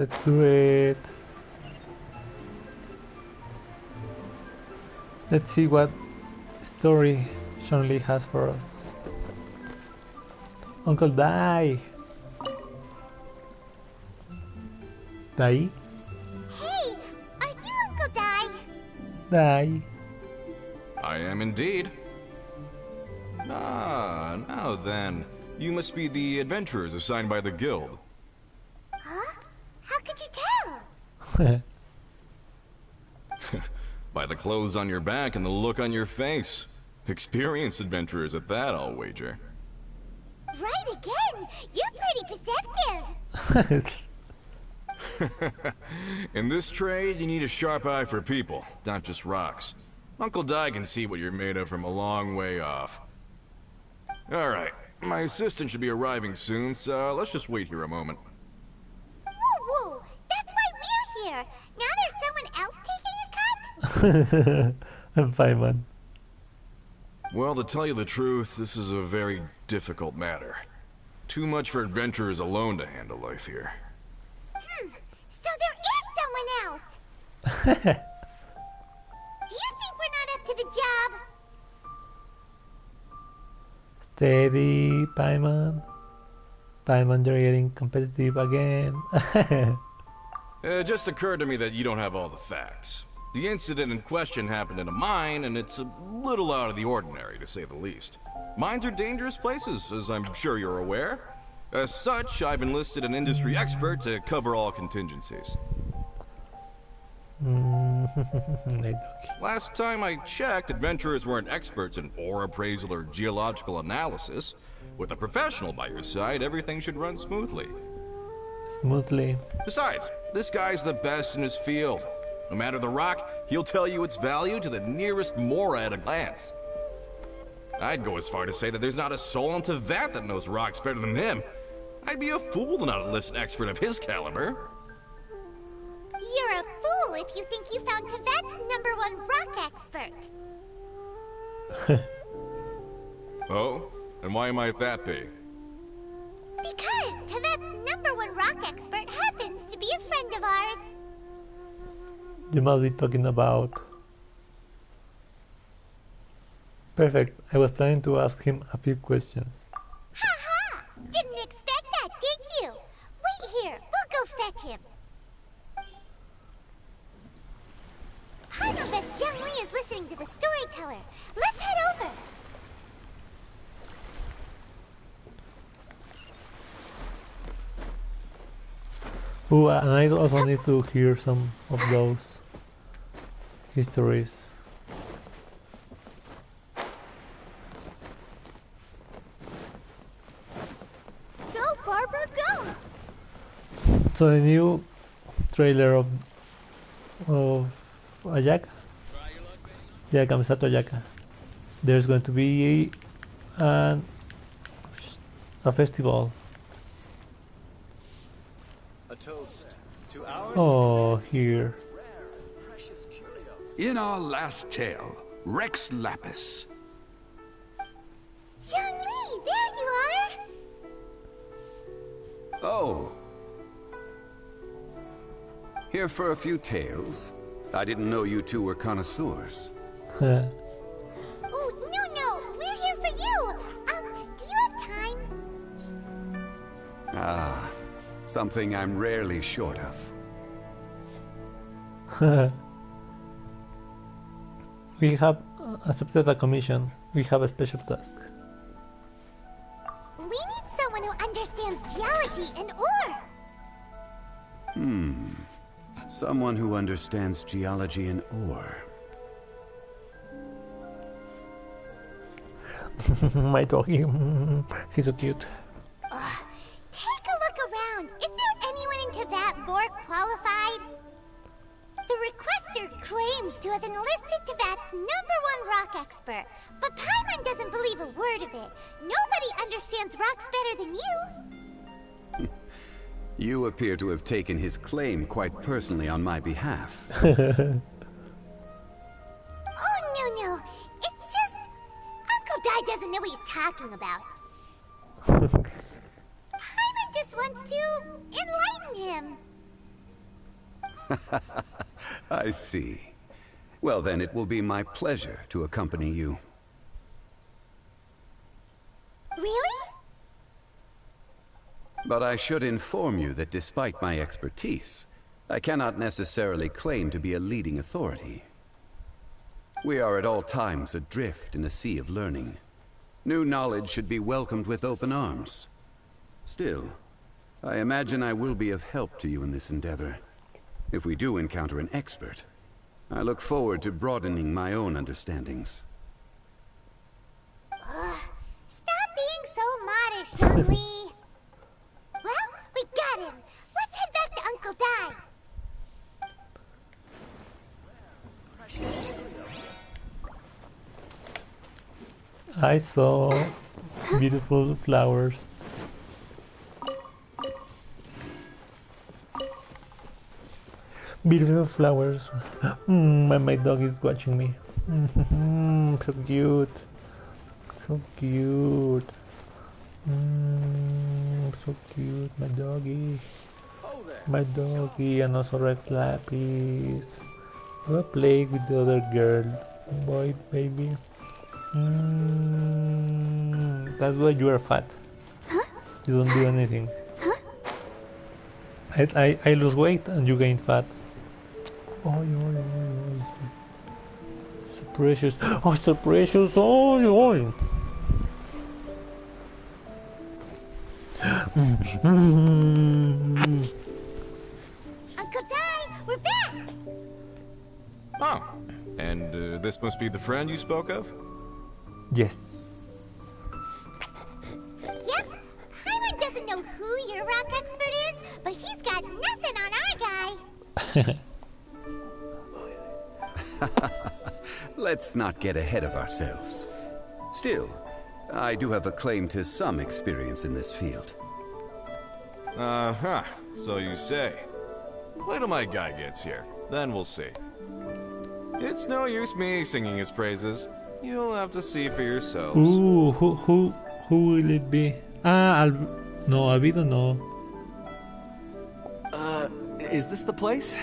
Let's do it. Let's see what story Zhongli has for us. Uncle Dai. Dai? Hey, are you Uncle Dai? Dai. I am indeed. Ah, now then. You must be the adventurers assigned by the guild. Huh? How could you tell? By the clothes on your back and the look on your face. Experienced adventurers at that, I'll wager. Right again! You're pretty perceptive! In this trade, you need a sharp eye for people, not just rocks. Uncle Dai can see what you're made of from a long way off. Alright, my assistant should be arriving soon, so let's just wait here a moment. Woo woo! That's why we're here! Now there's someone else taking a cut? I'm fine, man. Well, to tell you the truth, this is a very difficult matter. Too much for adventurers alone to handle life here. So there is someone else! Do you think we're not up to the job? Steady, Paimon. Paimon, you're getting competitive again. It just occurred to me that you don't have all the facts. The incident in question happened in a mine, and it's a little out of the ordinary, to say the least. Mines are dangerous places, as I'm sure you're aware. As such, I've enlisted an industry expert to cover all contingencies. Last time I checked, adventurers weren't experts in ore appraisal or geological analysis. With a professional by your side, everything should run smoothly. Smoothly. Besides, this guy's the best in his field. No matter the rock, he'll tell you its value to the nearest mora at a glance. I'd go as far to say that there's not a soul on Teyvat that knows rocks better than him. I'd be a fool to not enlist an expert of his caliber. You're a fool if you think you found Teyvat's #1 rock expert. Oh? And why might that be? Because Teyvat's #1 rock expert happens to be a friend of ours. You must be talking about... Perfect. I was planning to ask him a few questions. Ha! Didn't expect that, did you? Wait here. We'll go fetch him. Paimon bets Zhongli is listening to the storyteller. Let's head over. Ooh, and I also need to hear some of those histories. Go, Barbara, go! So the new trailer of Ayaka? Yeah, Kamisato Ayaka. There's going to be a festival. A toast to our Here. In our last tale, Rex Lapis. Zhongli, there you are! Oh. Here for a few tales. I didn't know you two were connoisseurs. Oh, no, we're here for you! Do you have time? Ah, something I'm rarely short of. We have accepted a commission. We have a special task. We need someone who understands geology and ore! Someone who understands geology and ore. My doggy. He's so cute. Take a look around. Is there anyone in Teyvat more qualified? The requester claims to have enlisted Teyvat's #1 rock expert, but Paimon doesn't believe a word of it. Nobody understands rocks better than you. You appear to have taken his claim quite personally on my behalf. Oh, no. It's just... Uncle Dai doesn't know what he's talking about. Paimon just wants to enlighten him. I see. Well, then it will be my pleasure to accompany you. Really? But I should inform you that despite my expertise, I cannot necessarily claim to be a leading authority. We are at all times adrift in a sea of learning. New knowledge should be welcomed with open arms. Still, I imagine I will be of help to you in this endeavor. If we do encounter an expert, I look forward to broadening my own understandings. Stop being so modest, Zhongli. Well, we got him. Let's head back to Uncle Dai. I saw beautiful flowers. Beautiful flowers. My dog is watching me. So cute. So cute. So cute, my doggy. My doggy, and also red lapis. Go play with the other girl. Boy, baby. That's why you are fat. Huh? You don't do anything. Huh? I lose weight and you gain fat. Oh, so precious. Oh, so precious. Oh. Uncle Dai, we're back! Oh, and this must be the friend you spoke of? Yes. Yep. Paimon doesn't know who your rock expert is, but he's got nothing on our guy. Let's not get ahead of ourselves. Still, I do have a claim to some experience in this field. Uh-huh, so you say. Wait till my guy gets here, then we'll see. It's no use me singing his praises. You'll have to see for yourselves. Ooh, who will it be? No, Albedo, no. Is this the place?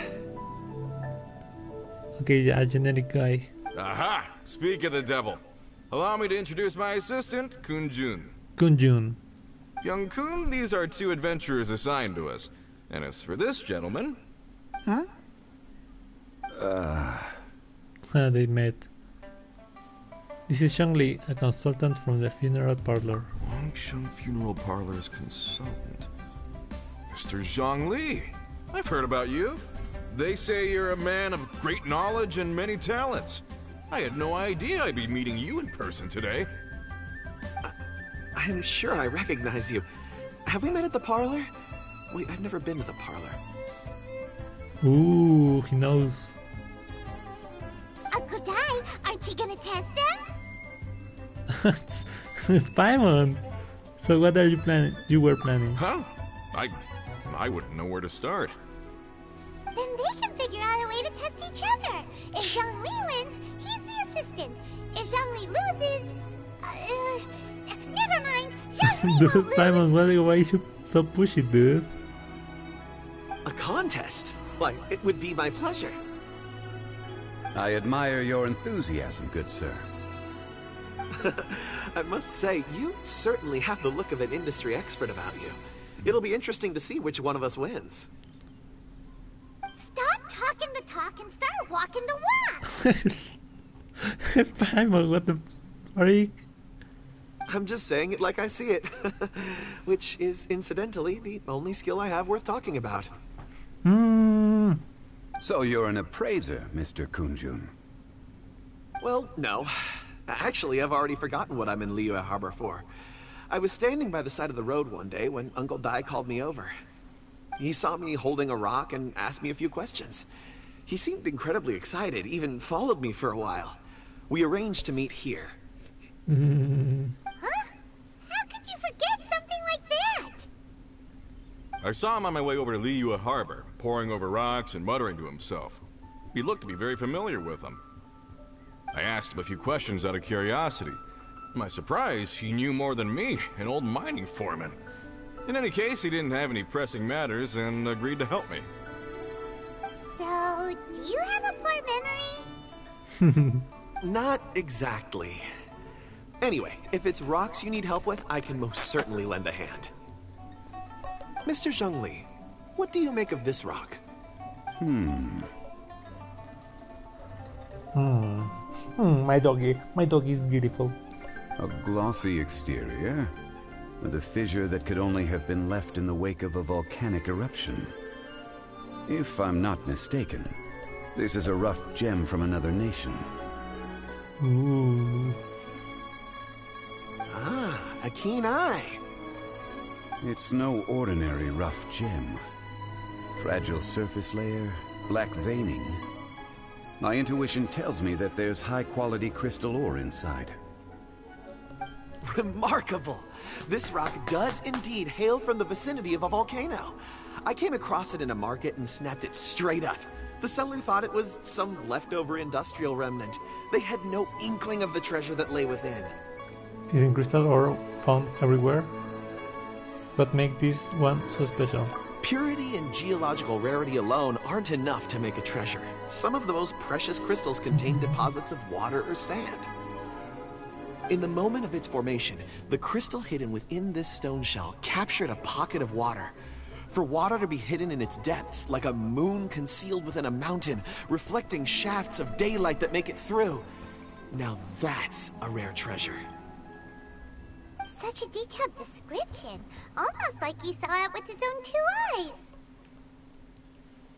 Okay, yeah, generic guy. Aha! Speak of the devil. Allow me to introduce my assistant, Kunjun. Kunjun. Young Kun, these are two adventurers assigned to us. And as for this gentleman... Huh? They met. This is Zhongli, a consultant from the funeral parlor. Wangsheng Funeral Parlor's consultant. Mr. Zhongli, I've heard about you. They say you're a man of great knowledge and many talents. I had no idea I'd be meeting you in person today. I'm sure I recognize you. Have we met at the parlor? Wait, I've never been to the parlor. Ooh, he knows. Uncle Dai, aren't you gonna test them? It's Paimon. So what are you planning? You were planning. Huh? I wouldn't know where to start. Then they can figure out a way to test each other. If Zhongli wins, he's the assistant. If Zhongli loses... never mind. Zhongli Dude, won't lose. Paimon, why are you so pushy, dude? A contest? Why, it would be my pleasure. I admire your enthusiasm, good sir. I must say, you certainly have the look of an industry expert about you. It'll be interesting to see which one of us wins. Stop talking the talk and start walking the walk. Paimon, what the freak? I'm just saying it like I see it. Which is, incidentally, the only skill I have worth talking about. So you're an appraiser, Mr. Kunjun. Well, no. Actually, I've already forgotten what I'm in Liyue Harbor for. I was standing by the side of the road one day when Uncle Dai called me over. He saw me holding a rock and asked me a few questions. He seemed incredibly excited, even followed me for a while. We arranged to meet here. Huh? How could you forget something like that? I saw him on my way over to Liyue Harbor, poring over rocks and muttering to himself. He looked to be very familiar with them. I asked him a few questions out of curiosity. To my surprise, he knew more than me, an old mining foreman. In any case, he didn't have any pressing matters and agreed to help me. So, do you have a poor memory? Not exactly. Anyway, if it's rocks you need help with, I can most certainly lend a hand. Mr. Zhongli, what do you make of this rock? My doggy is beautiful. A glossy exterior, with a fissure that could only have been left in the wake of a volcanic eruption. If I'm not mistaken, this is a rough gem from another nation. Ooh. Ah, a keen eye. It's no ordinary rough gem. Fragile surface layer, black veining. My intuition tells me that there's high-quality crystal ore inside. Remarkable! This rock does indeed hail from the vicinity of a volcano. I came across it in a market and snapped it straight up. The seller thought it was some leftover industrial remnant. They had no inkling of the treasure that lay within. Isn't crystal ore found everywhere? What makes this one so special? Purity and geological rarity alone aren't enough to make a treasure. Some of the most precious crystals contain deposits of water or sand. In the moment of its formation, the crystal hidden within this stone shell captured a pocket of water. For water to be hidden in its depths, like a moon concealed within a mountain, reflecting shafts of daylight that make it through. Now that's a rare treasure. Such a detailed description. Almost like you saw it with his own 2 eyes.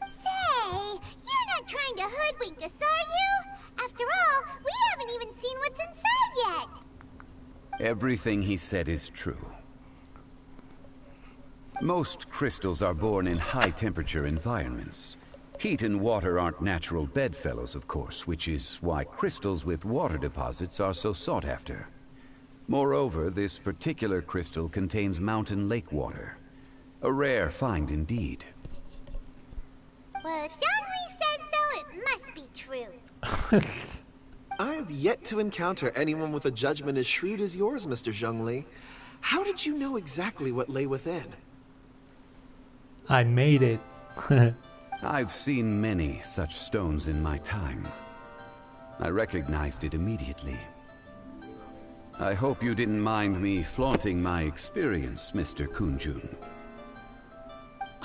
Say, you're not trying to hoodwink us, are you? After all, we haven't even seen what's inside yet. Everything he said is true. Most crystals are born in high-temperature environments. Heat and water aren't natural bedfellows, of course, which is why crystals with water deposits are so sought after. Moreover, this particular crystal contains mountain lake water. A rare find indeed. Well, if Zhongli says so, it must be true. I've yet to encounter anyone with a judgment as shrewd as yours, Mr. Zhongli. How did you know exactly what lay within? I made it. I've seen many such stones in my time. I recognized it immediately. I hope you didn't mind me flaunting my experience, Mr. Kunjun.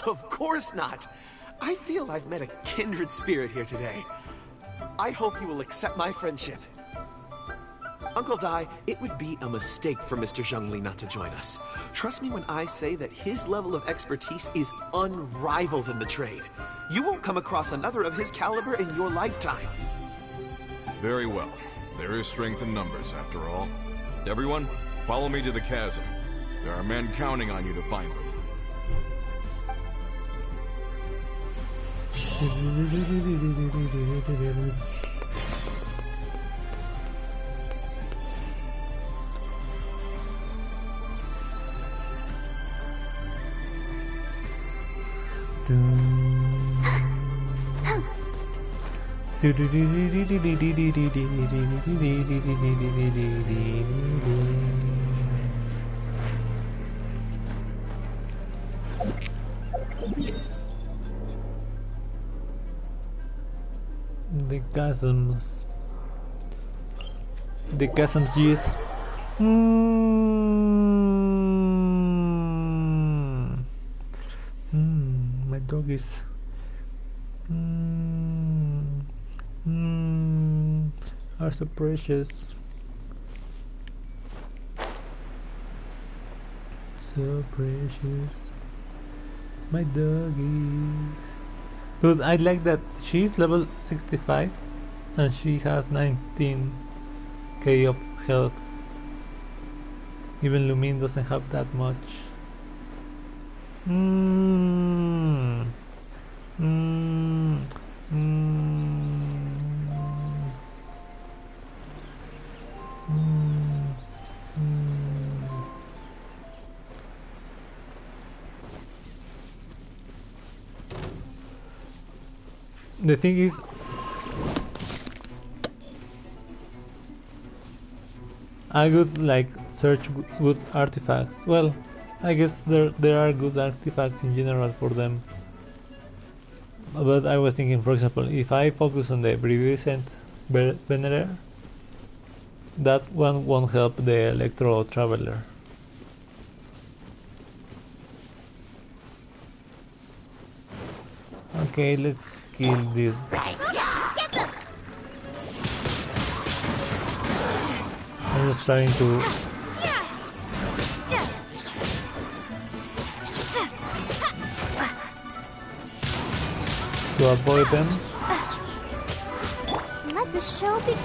Of course not. I feel I've met a kindred spirit here today. I hope you will accept my friendship. Uncle Dai, it would be a mistake for Mr. Zhongli not to join us. Trust me when I say that his level of expertise is unrivaled in the trade. You won't come across another of his caliber in your lifetime. Very well. There is strength in numbers, after all. Everyone, follow me to the chasm. There are men counting on you to find them. The chasms. The chasms, yes. My dog is. Are so precious. So precious. My doggies. Dude, I like that she's level 65 and she has 19k of health. Even Lumin doesn't have that much. The thing is, I would like search good artifacts. Well, I guess there are good artifacts in general for them. But I was thinking, for example, if I focus on the Viviscent Venerer, that one won't help the Electro Traveler. Okay, let's kill this. I'm just trying to avoid them. Let the show begin.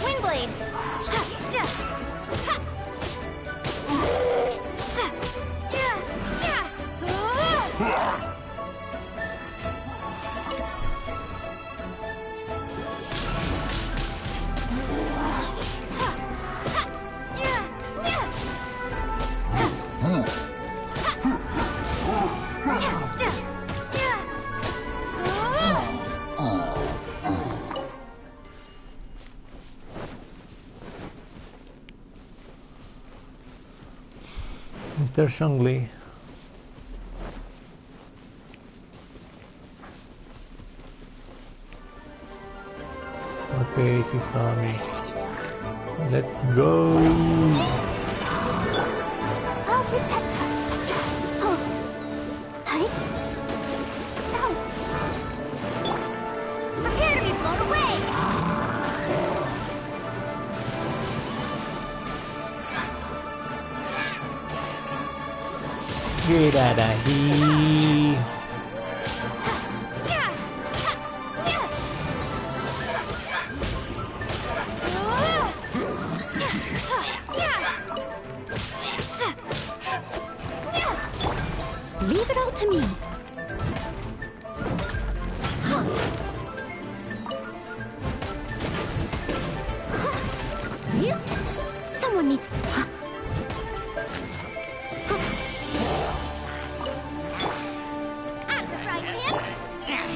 Windblade. Mr. Zhongli. Okay, he saw me. Let's go! I'll protect us. Hi. Prepare to be blown away. Get out of here! Leave it all to me. Someone needs... Out of the frying pan.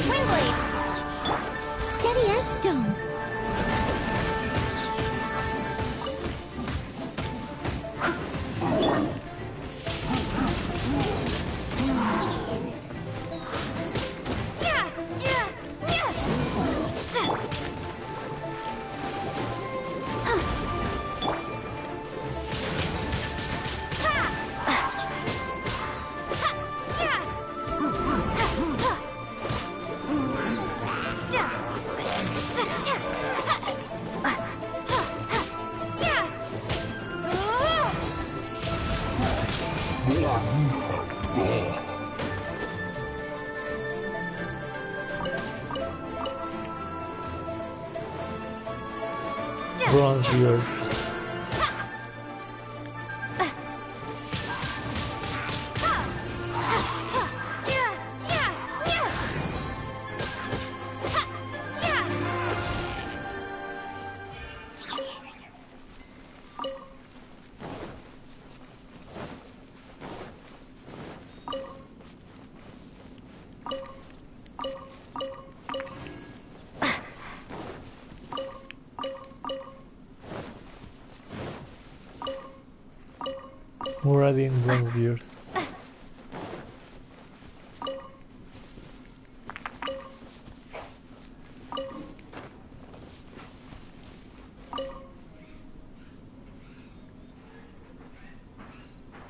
Windblade. Steady as stone. Bronze beard. Muradin Bronzebeard.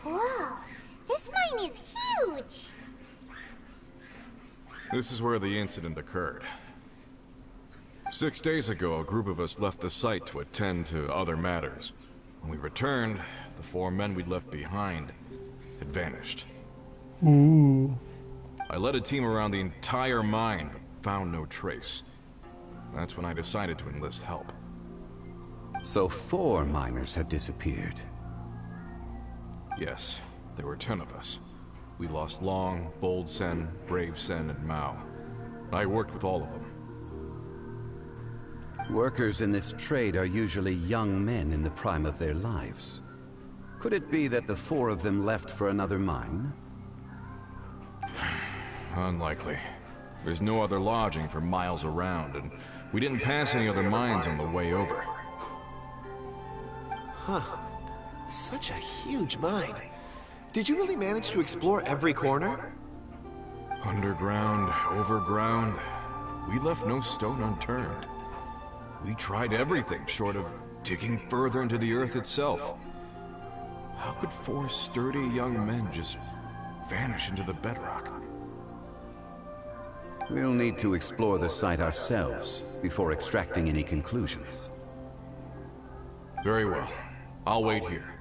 Whoa, this mine is huge. This is where the incident occurred. 6 days ago, a group of us left the site to attend to other matters. When we returned, the 4 men we'd left behind had vanished. Ooh. I led a team around the entire mine, but found no trace. That's when I decided to enlist help. So 4 miners had disappeared. Yes, there were 10 of us. We lost Long, Bold Sen, Brave Sen, and Mao. I worked with all of them. Workers in this trade are usually young men in the prime of their lives. Could it be that the 4 of them left for another mine? Unlikely. There's no other lodging for miles around, and we didn't pass any other mines on the way over. Huh. Such a huge mine. Did you really manage to explore every corner? Underground, overground, we left no stone unturned. We tried everything short of digging further into the earth itself. How could 4 sturdy young men just vanish into the bedrock? We'll need to explore the site ourselves before extracting any conclusions. Very well. I'll wait here.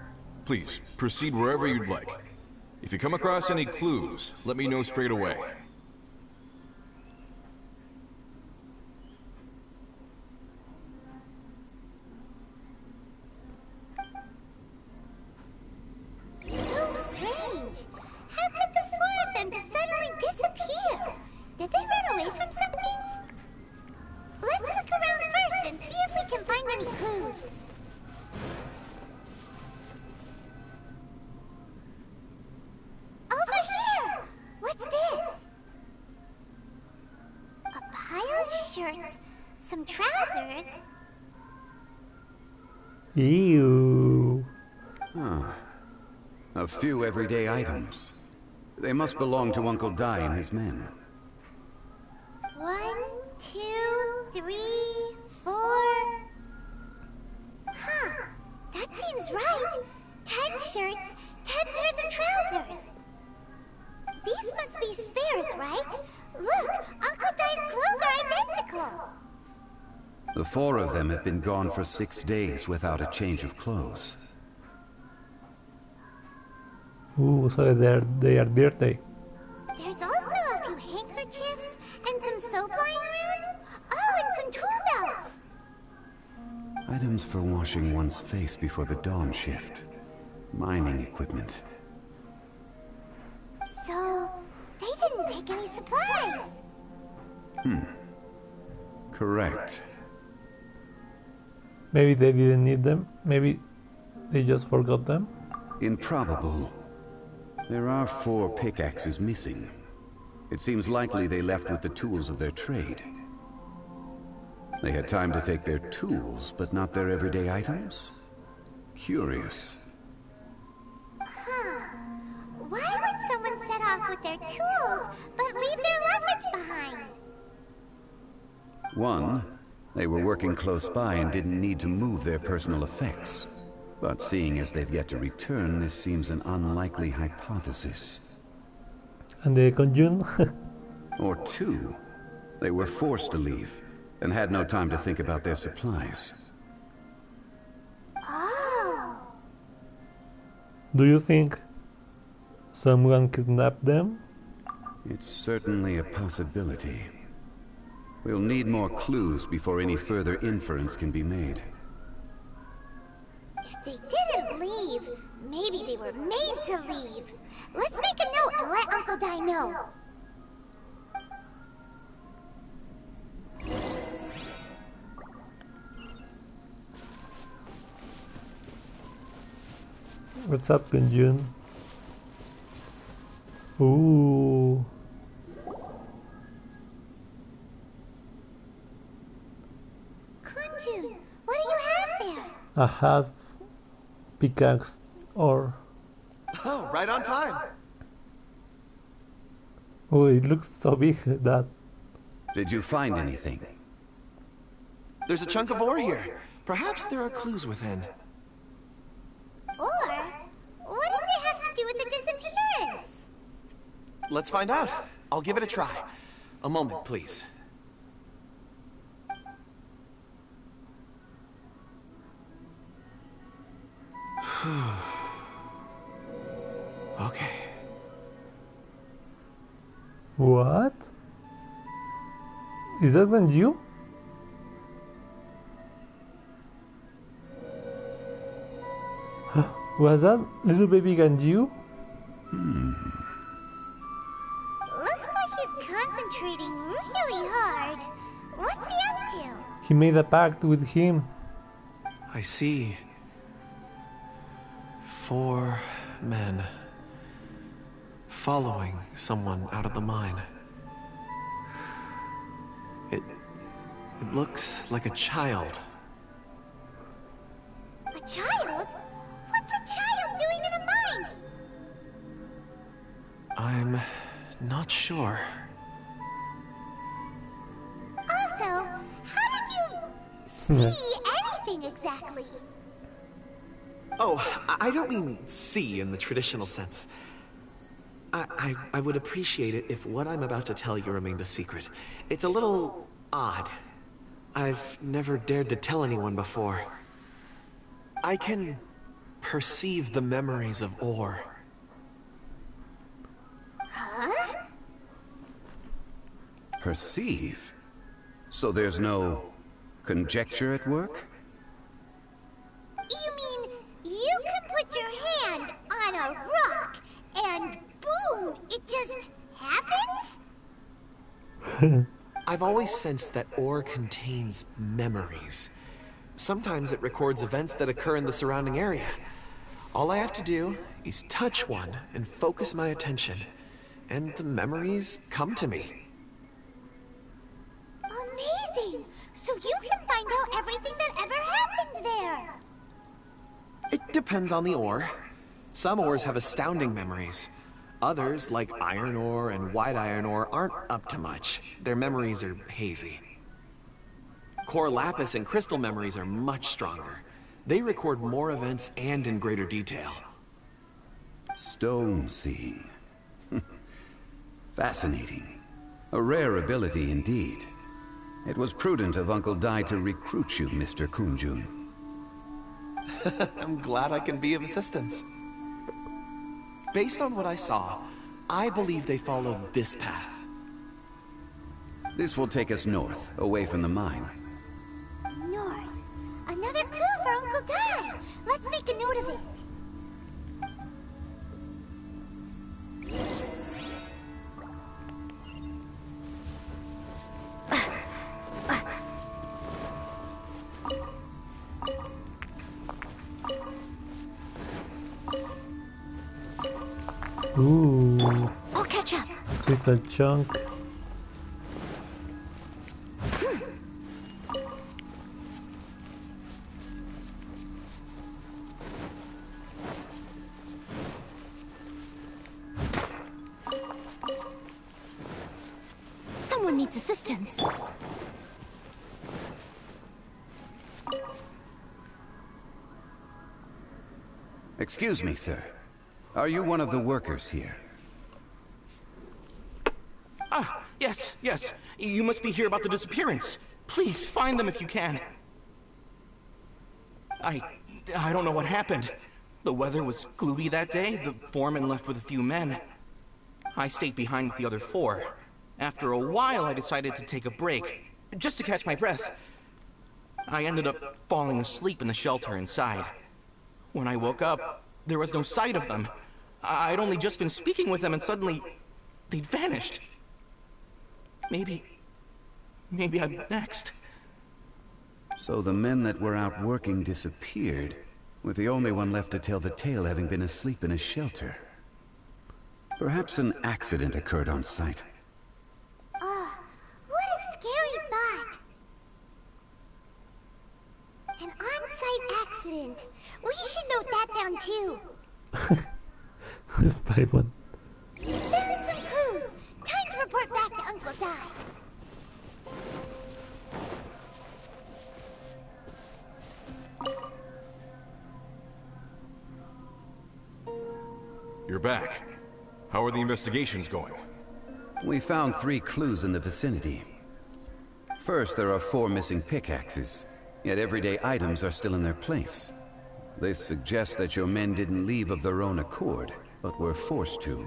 Please, proceed wherever you'd like. If you come across any clues, let me know straight away. So strange. How could the 4 of them just suddenly disappear? Did they run away from something? Let's look around first and see if we can find any clues. Over here! What's this? A pile of shirts, some trousers. Ew. A few everyday items. They must belong to Uncle Dai and his men. 1, 2, 3, 4. Huh, that seems right. 10 shirts, 10 pairs of trousers. These must be spares, right? Look, Uncle Dai's clothes are identical. The 4 of them have been gone for 6 days without a change of clothes. Ooh, so they are dirty. There's also a few handkerchiefs and some soap lying around. Oh, and some tool belts. Items for washing one's face before the dawn shift. Mining equipment. So, they didn't take any supplies. Correct. Maybe they didn't need them. Maybe they just forgot them. Improbable. There are 4 pickaxes missing. It seems likely they left with the tools of their trade. They had time to take their tools, but not their everyday items? Curious. Huh. Why would someone set off with their tools, but leave their luggage behind? 1, they were working close by and didn't need to move their personal effects. But seeing as they've yet to return, this seems an unlikely hypothesis. And the Konjun? Or 2, they were forced to leave and had no time to think about their supplies. Oh. Do you think someone kidnapped them? It's certainly a possibility. We'll need more clues before any further inference can be made. If they didn't leave, maybe they were made to leave. Let's make a note and let Uncle Dai know. What's up, Konjun? Ooh. Kunjun, what do you have there? A half pickaxe or... Oh, right on time. Oh, it looks so big, that... Did you find anything? There's a chunk of ore here. Perhaps there are clues within. Or, what does it have to do with the disappearance? Let's find out. I'll give it a try. A moment, please. Okay. What? Is that Ganju? Was that little baby Ganju? Looks like he's concentrating really hard. What's he up to? He made a pact with him. I see. 4 men following someone out of the mine. It looks like a child. A child? What's a child doing in a mine? I'm not sure. Also, how did you see anything exactly? Oh, I don't mean see in the traditional sense. I would appreciate it if what I'm about to tell you remained a secret. It's a little odd. I've never dared to tell anyone before. I can perceive the memories of ore. Huh? Perceive? So there's no conjecture at work? You mean you can put your hand on a rock and boom, it just happens? I've always sensed that ore contains memories. Sometimes it records events that occur in the surrounding area. All I have to do is touch one and focus my attention, and the memories come to me. Amazing! So you can find out everything that ever happened there. It depends on the ore. Some ores have astounding memories. Others, like iron ore and white iron ore, aren't up to much. Their memories are hazy. Core lapis and crystal memories are much stronger. They record more events and in greater detail. Stone seeing. Fascinating. A rare ability indeed. It was prudent of Uncle Dai to recruit you, Mr. Kunjun. I'm glad I can be of assistance. Based on what I saw, I believe they followed this path. This will take us north, away from the mine. North. Another clue for Uncle Dai. Let's make a note of it. Ooh, I'll catch up. crystal chunk. Someone needs assistance. Excuse me, sir. Are you one of the workers here? Ah, yes. You must be here about the disappearance. Please, find them if you can. I don't know what happened. The weather was gloomy that day. The foreman left with a few men. I stayed behind with the other 4. After a while, I decided to take a break, just to catch my breath. I ended up falling asleep in the shelter inside. When I woke up, there was no sight of them. I'd only just been speaking with them and suddenly, they'd vanished. Maybe I'm next. So the men that were out working disappeared, with the only one left to tell the tale having been asleep in a shelter. Perhaps an accident occurred on site. What a scary thought. An on-site accident. We should note that down too. Five one. Found some clues. Time to report back to Uncle Dai. You're back. How are the investigations going? We found 3 clues in the vicinity. First, there are 4 missing pickaxes, yet everyday items are still in their place. This suggests that your men didn't leave of their own accord, but were forced to.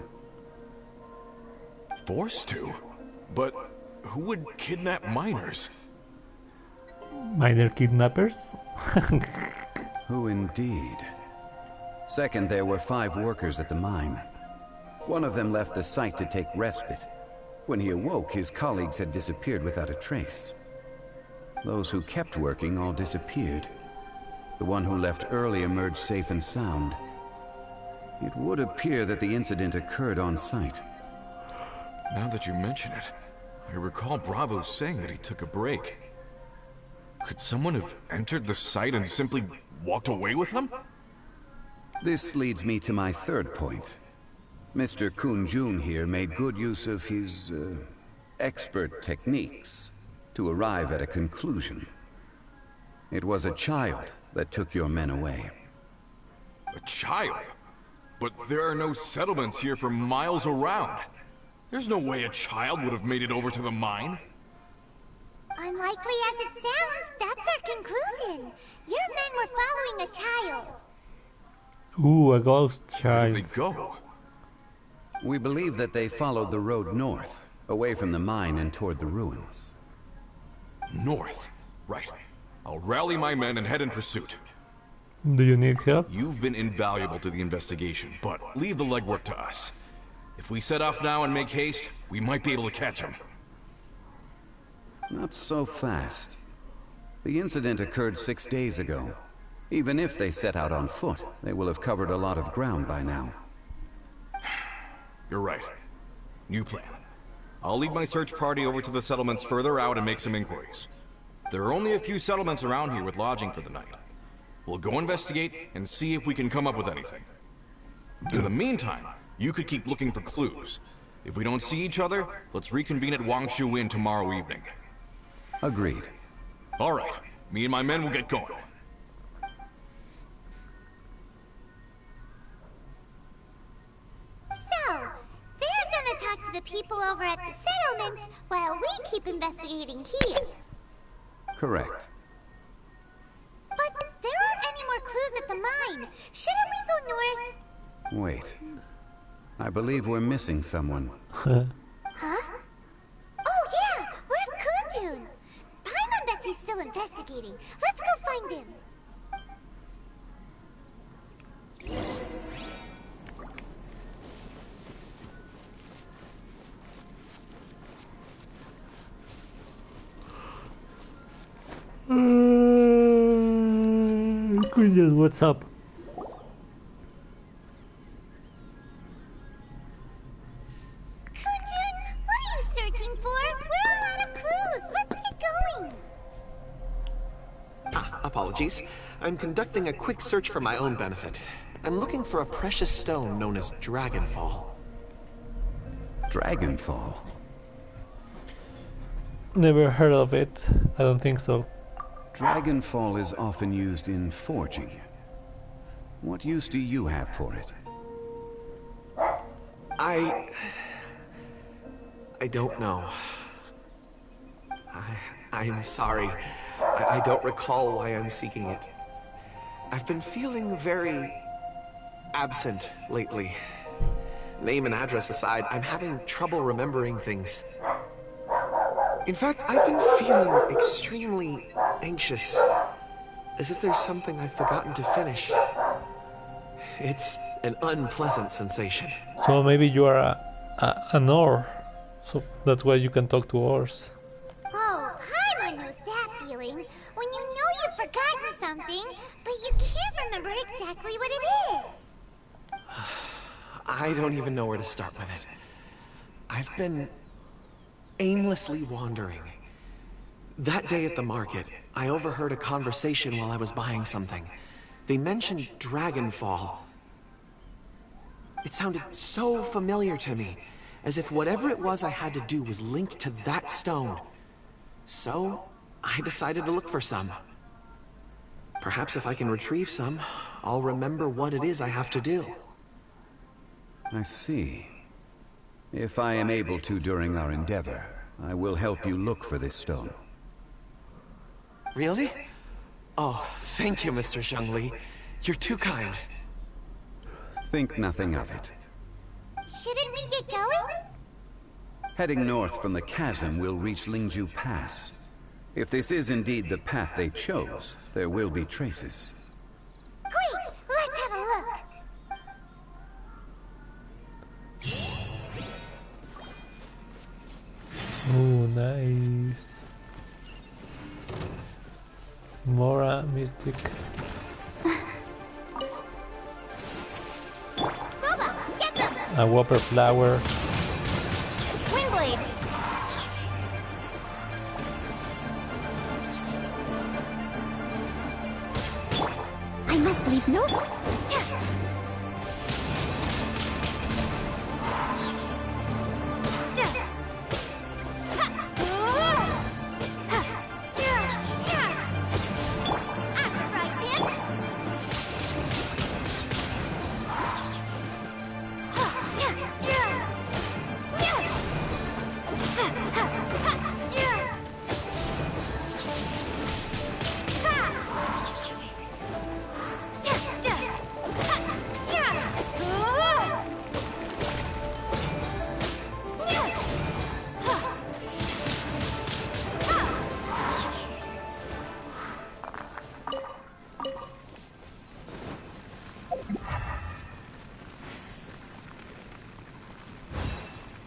Forced to? But who would kidnap miners? Minor kidnappers? Who indeed? Second, there were 5 workers at the mine. One of them left the site to take respite. When he awoke, his colleagues had disappeared without a trace. Those who kept working all disappeared. The one who left early emerged safe and sound. It would appear that the incident occurred on site. Now that you mention it, I recall Bravo saying that he took a break. Could someone have entered the site and simply walked away with them? This leads me to my third point. Mr. Kun-jun here made good use of his, expert techniques to arrive at a conclusion. It was a child that took your men away. A child? But there are no settlements here for miles around. There's no way a child would have made it over to the mine. Unlikely as it sounds, that's our conclusion. Your men were following a child. Ooh, a ghost Where child. did they go? We believe that they followed the road north, away from the mine and toward the ruins. North. Right. I'll rally my men and head in pursuit. Do you need help? You've been invaluable to the investigation, but leave the legwork to us. If we set off now and make haste, we might be able to catch them. Not so fast. The incident occurred 6 days ago. Even if they set out on foot, they will have covered a lot of ground by now. You're right. New plan. I'll lead my search party over to the settlements further out and make some inquiries. There are only a few settlements around here with lodging for the night. We'll go investigate and see if we can come up with anything. In the meantime, you could keep looking for clues. If we don't see each other, let's reconvene at Wangshu Inn tomorrow evening. Agreed. All right. Me and my men will get going. So, they're gonna talk to the people over at the settlements while we keep investigating here. Correct. But there aren't any more clues at the mine. Shouldn't we go north? Wait. I believe we're missing someone. Huh? Oh yeah! Where's Kunjun? Paimon bets he's still investigating. Let's go find him. Kunjun, what's up? Kunjun, what are you searching for? We're all out of clues. Let's get going. Apologies. I'm conducting a quick search for my own benefit. I'm looking for a precious stone known as Dragonfall. Dragonfall? Never heard of it. I don't think so. Dragonfall is often used in forging. What use do you have for it? I don't know. I'm sorry. I don't recall why I'm seeking it. I've been feeling very absent lately. Name and address aside, I'm having trouble remembering things. In fact, I've been feeling extremely anxious, as if there's something I've forgotten to finish. It's an unpleasant sensation. So maybe you are an Or. So that's why you can talk to Ors. Oh, Paimon knows that feeling. When you know you've forgotten something, but you can't remember exactly what it is. I don't even know where to start with it. I've been aimlessly wandering. That day at the market, I overheard a conversation while I was buying something. They mentioned Dragonfall. It sounded so familiar to me, as if whatever it was I had to do was linked to that stone. So, I decided to look for some. Perhaps if I can retrieve some, I'll remember what it is I have to do. I see. If I am able to during our endeavor, I will help you look for this stone. Really? Oh, thank you, Mr. Zhongli. You're too kind. Think nothing of it. Shouldn't we get going? Heading north from the chasm, we'll reach Lingju Pass. If this is indeed the path they chose, there will be traces. Great! Let's have a look. Oh, nice. Mora Mystic. Boba, get them! A Whopper Flower. Windblade! leave no...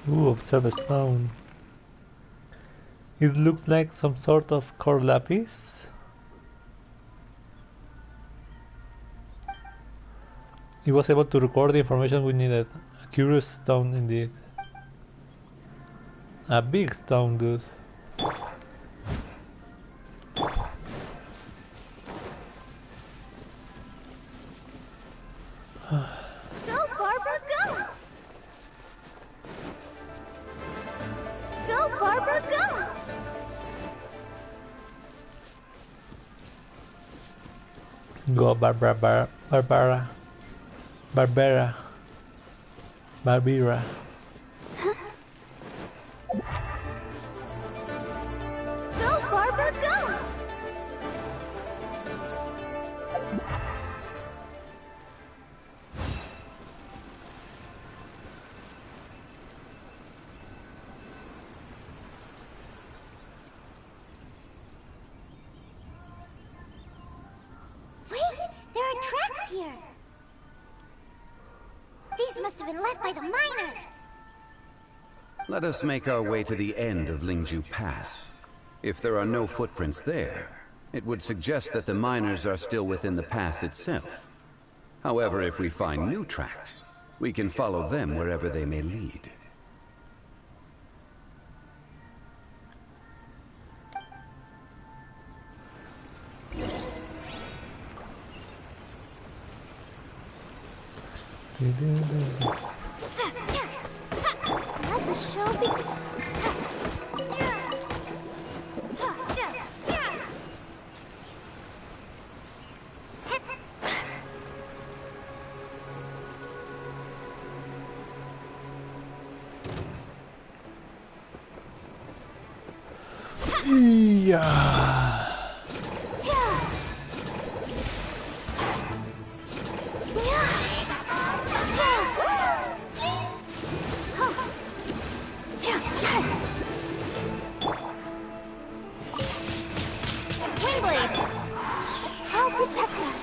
Ooh, observe a stone. It looks like some sort of core lapis. It was able to record the information we needed. A curious stone indeed. A big stone, dude. Go, Barbara, go! Go, Barbara, go! Go, Barbara. Go, Barbara, go! Wait, there are tracks here. These must have been left by the miners. Let us make our way to the end of Lingju Pass. If there are no footprints there, it would suggest that the miners are still within the pass itself. However, if we find new tracks, we can follow them wherever they may lead. Let the show begin. Yeah. Windblade, help protect us.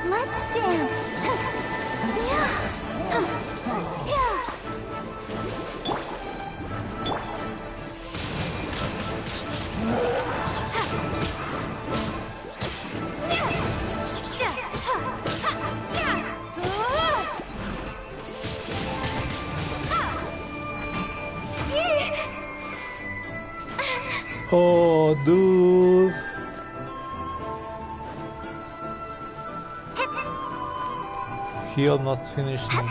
Let's dance. Oh, dude. He almost finished me.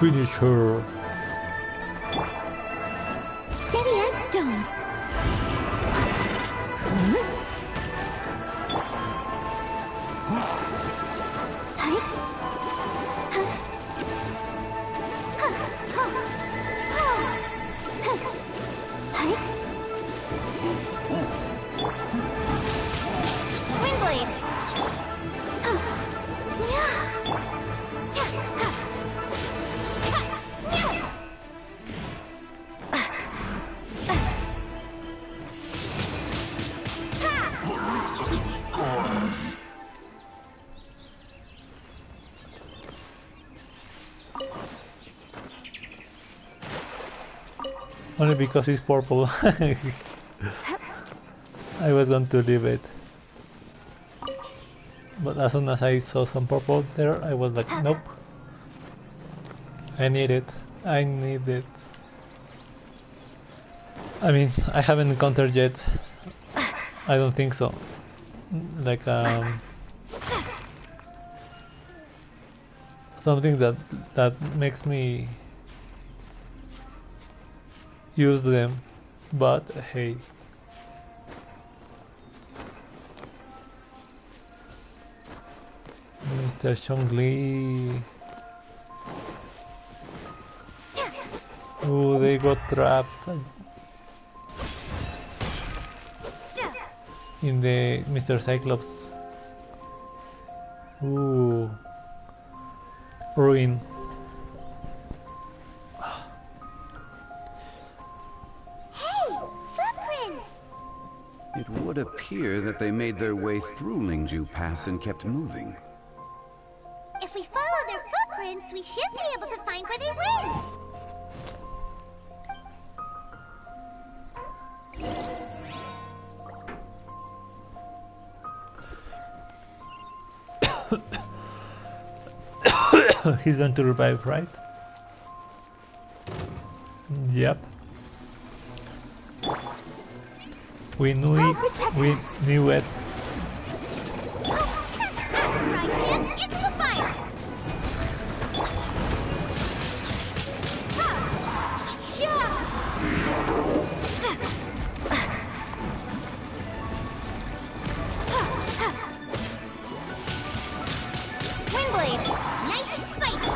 Finish her. Steady as stone. Only because it's purple. I was going to leave it. But as soon as I saw some purple there, I was like, nope. I need it. I need it. I mean, I haven't encountered yet. I don't think so. Like, something that makes me use them. But hey. Mr. Zhongli. Oh, they got trapped in the Mr. Cyclops. Ooh, ruin. Hey, footprints! It would appear that they made their way through Lingju Pass and kept moving. If we follow their footprints, we should be able to find where they went. He's going to revive, right? Yep. We knew it. We knew it. Into the fire! Windblade, nice and spicy.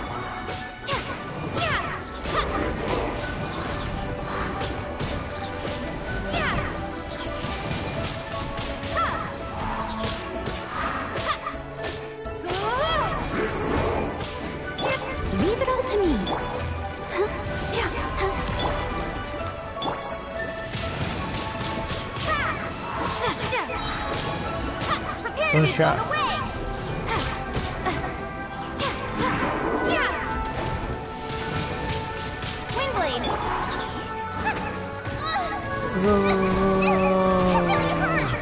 Leave it all to me. Prepare to One be shot. blown away! Windblade! That really hurt!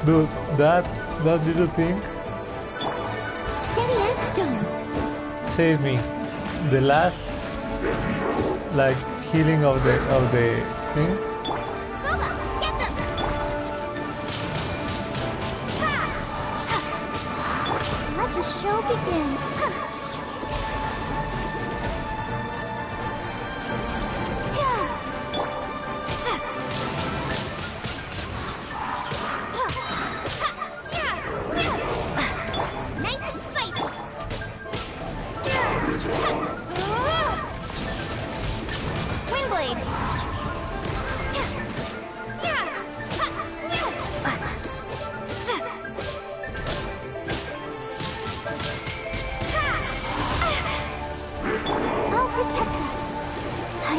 Dude, that little thing Steady as stone. saved me. The last, like, healing of the thing. Booba, get them! Let the show begin. Nice and spicy! Windblade! I'll protect us. Hi.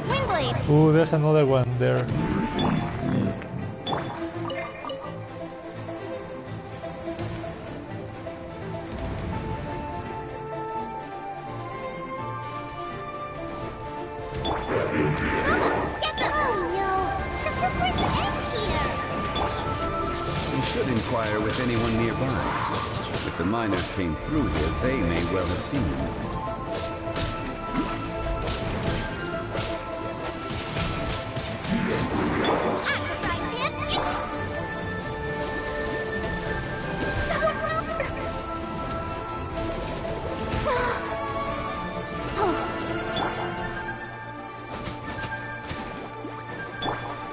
Windblade! Ooh, there's another one there. Get them! Oh no! The footprints end here! We should inquire with anyone nearby. If the miners came through here, they may well have seen them.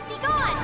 Be gone!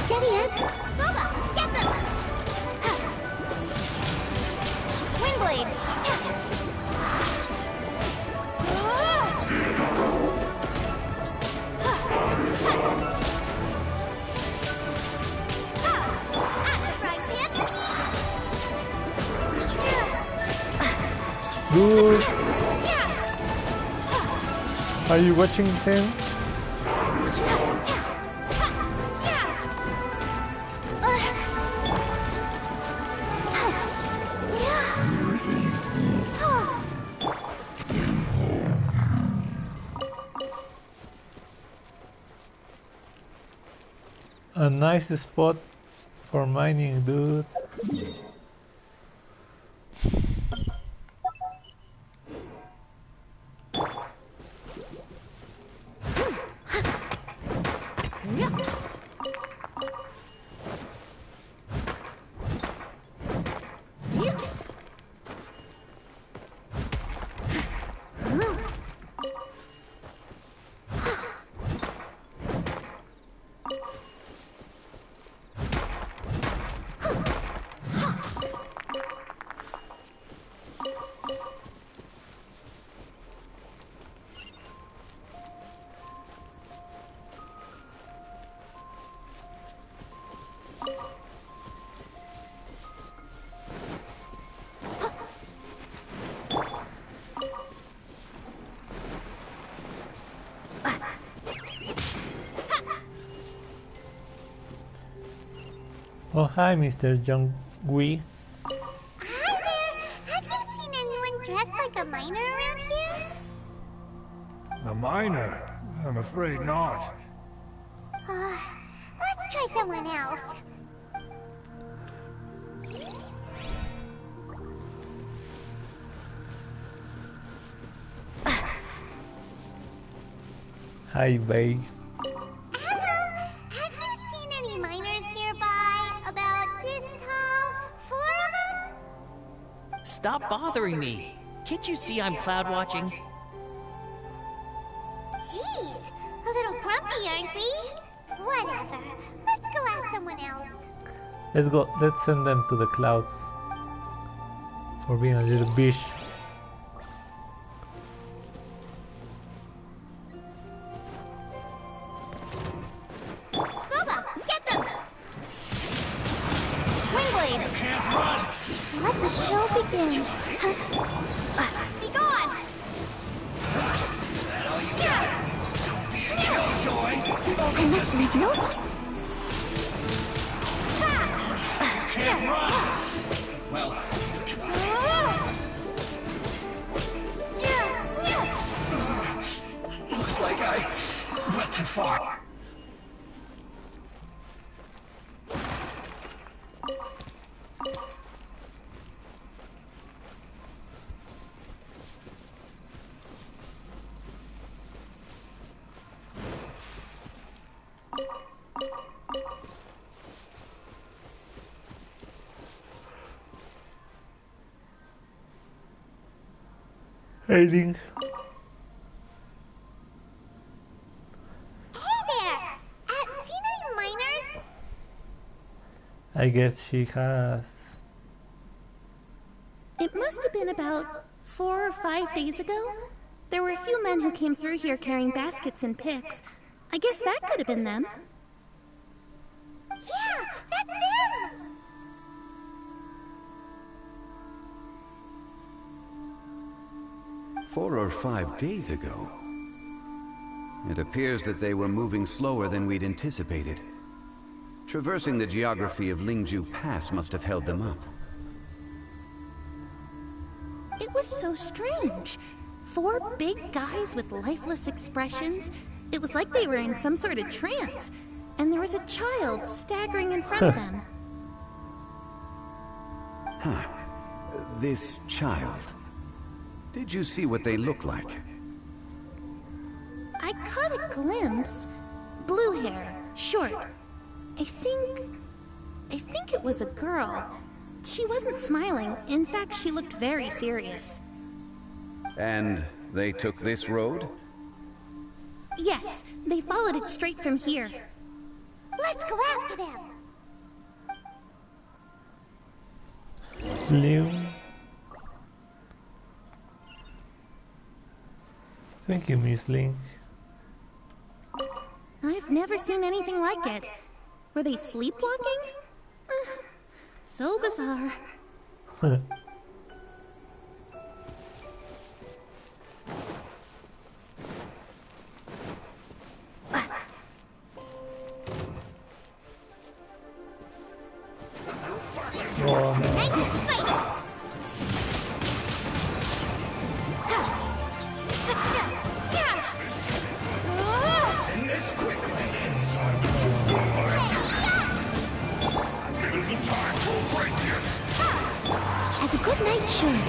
Steadiest. Boba, get them! Windblade! Dude! Are you watching him? A nice spot for mining, dude. Oh, hi, Mr. Zhongli. Hi there! Have you seen anyone dressed like a miner around here? A miner? I'm afraid not. Let's try someone else. Hi, babe. Hello! Have you seen any miners nearby? About this tall? 4 of them? Stop bothering me. Can't you see I'm cloud watching? Jeez, a little grumpy, aren't we? Whatever. Let's go ask someone else. Let's go. Let's send them to the clouds for being a little bitch. Boba, get them! Windblade! Let the show begin. Be gone! I must leave no Looks like I went too far. Hailing. Hey there! Seen any miners? I guess she has. It must have been about 4 or 5 days ago. There were a few men who came through here carrying baskets and picks. I guess that could have been them. Yeah, that's them! 4 or 5 days ago. It appears that they were moving slower than we'd anticipated. Traversing the geography of Lingju Pass must have held them up. It was so strange. 4 big guys with lifeless expressions. It was like they were in some sort of trance. And there was a child staggering in front of them. Huh. This child. Did you see what they look like? I caught a glimpse. Blue hair, short. I think it was a girl. She wasn't smiling. In fact, she looked very serious. And they took this road? Yes, they followed it straight from here. Let's go after them. Blue. Thank you, Miss Link. I've never seen anything like it. Were they sleepwalking? So bizarre. Oh, no. Nice and spicy. Send this quickly. Give us some time. We'll break you. As a good night should.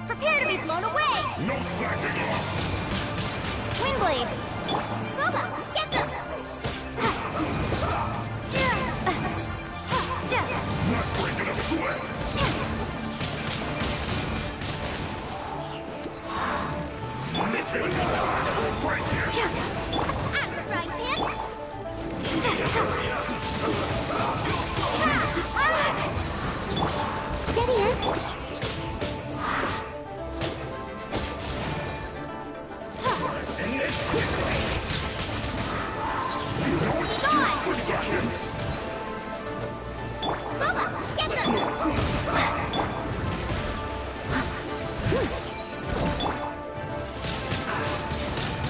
Prepare to be blown away. No slacking off. Windblade. Boba, get them. Not breaking a sweat. This one's time. We'll break you. At the right pin. Steadiest. Send this quickly. You know it's just for seconds. Boba, get them.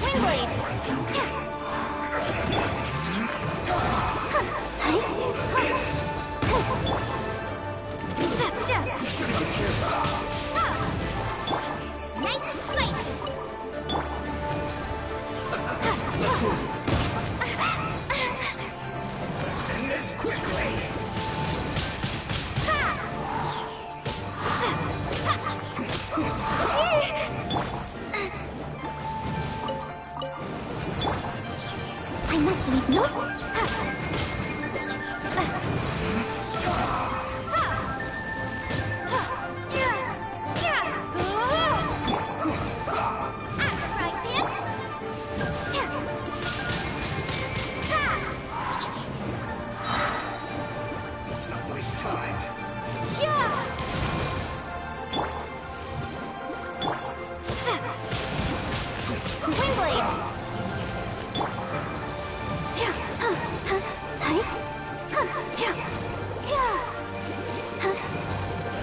Windblade. Nice and spicy. Send this quickly. I must leave no. Let's not waste time.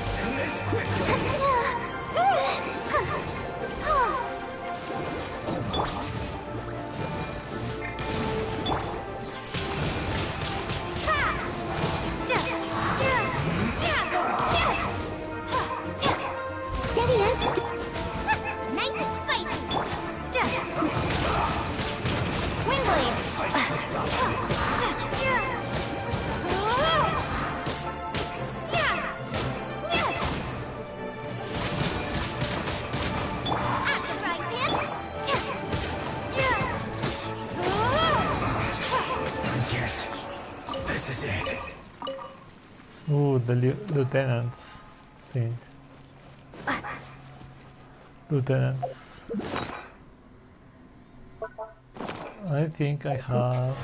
Send this quickly. Almost. Steadiest. Nice and spicy. Windblade. At the right pin. I guess this is it. Ooh, the lieutenants thing. Lieutenants. I think I have.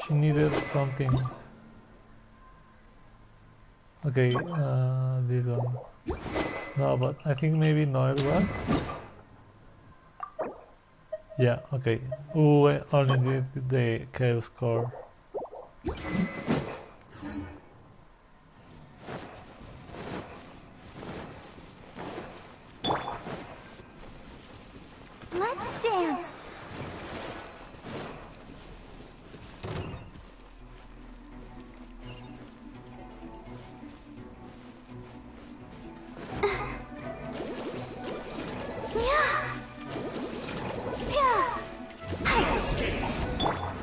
She needed something. Okay, this one. No, but I think maybe no it was. Yeah, okay. Ooh, I only did the chaos core. Let's dance.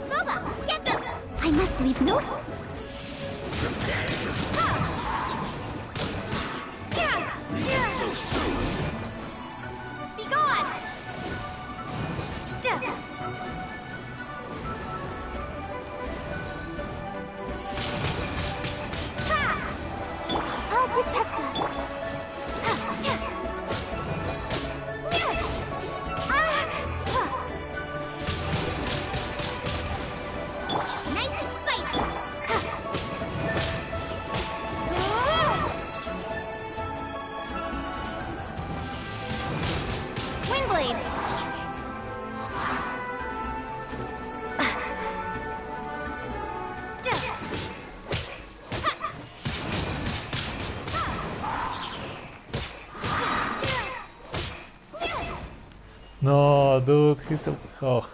Boba, get them. I must leave no. No, dude, he's so... Oh.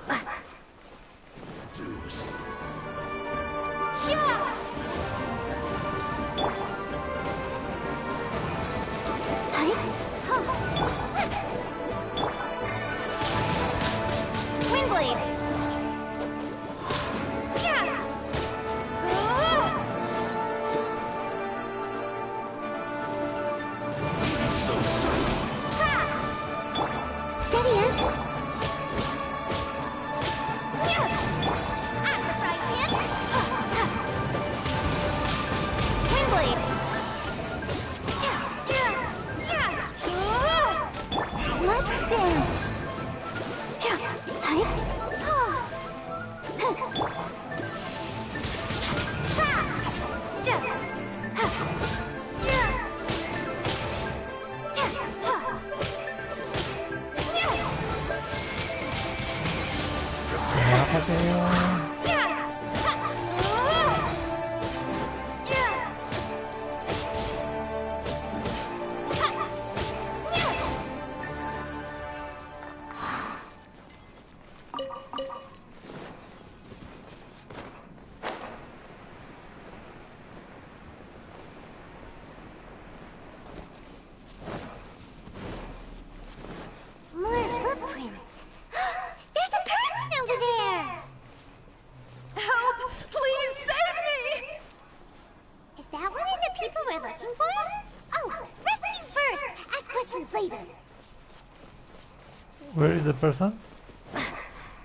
Where is the person?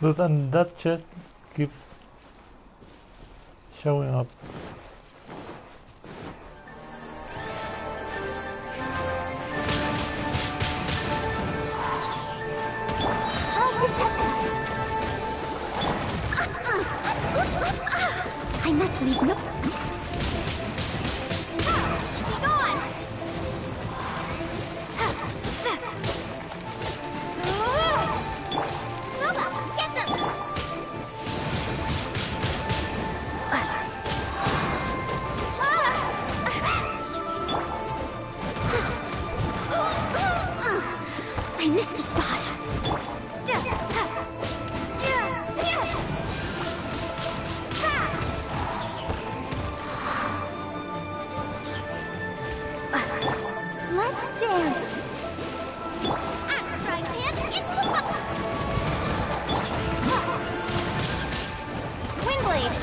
Dude, and that chest keeps showing up. I'll protect us. I must leave no... Be gone! Get them! I missed a spot. Let's dance. Right hand into the bucket! Windblade!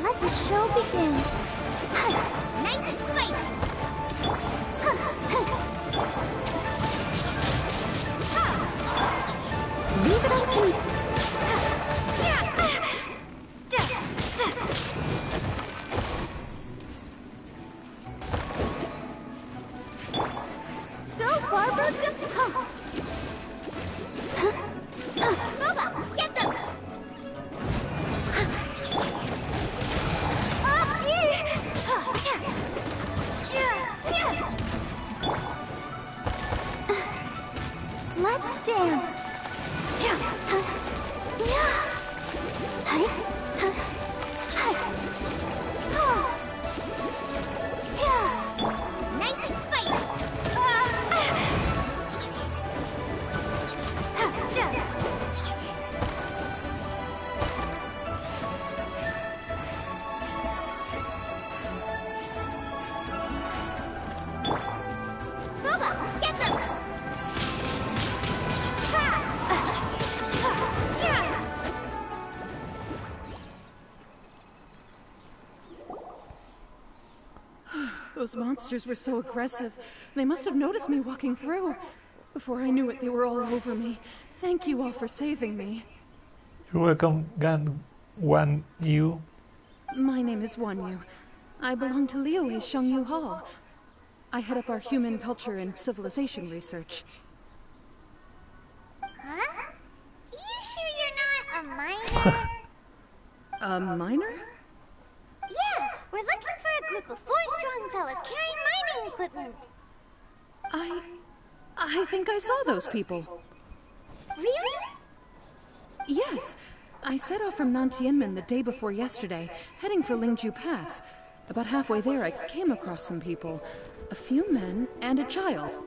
Let the show begin. Nice and spicy! Leave it up to me. Go, Barbara! Boba, get them! Let's dance. Nice and spicy! Boba, get them! Those monsters were so aggressive. They must have noticed me walking through. Before I knew it, they were all over me. Thank you all for saving me. You're welcome, Wan Yu. My name is Wan Yu. I belong to Liyue's Shengyu Hall. I head up our human culture and civilization research. Huh? You sure you're not a minor? A minor? group of 4 strong fellas carrying mining equipment. I think I saw those people. Really? Yes. I set off from Nantianmen the day before yesterday, heading for Lingju Pass. About halfway there, I came across some people. A few men and a child.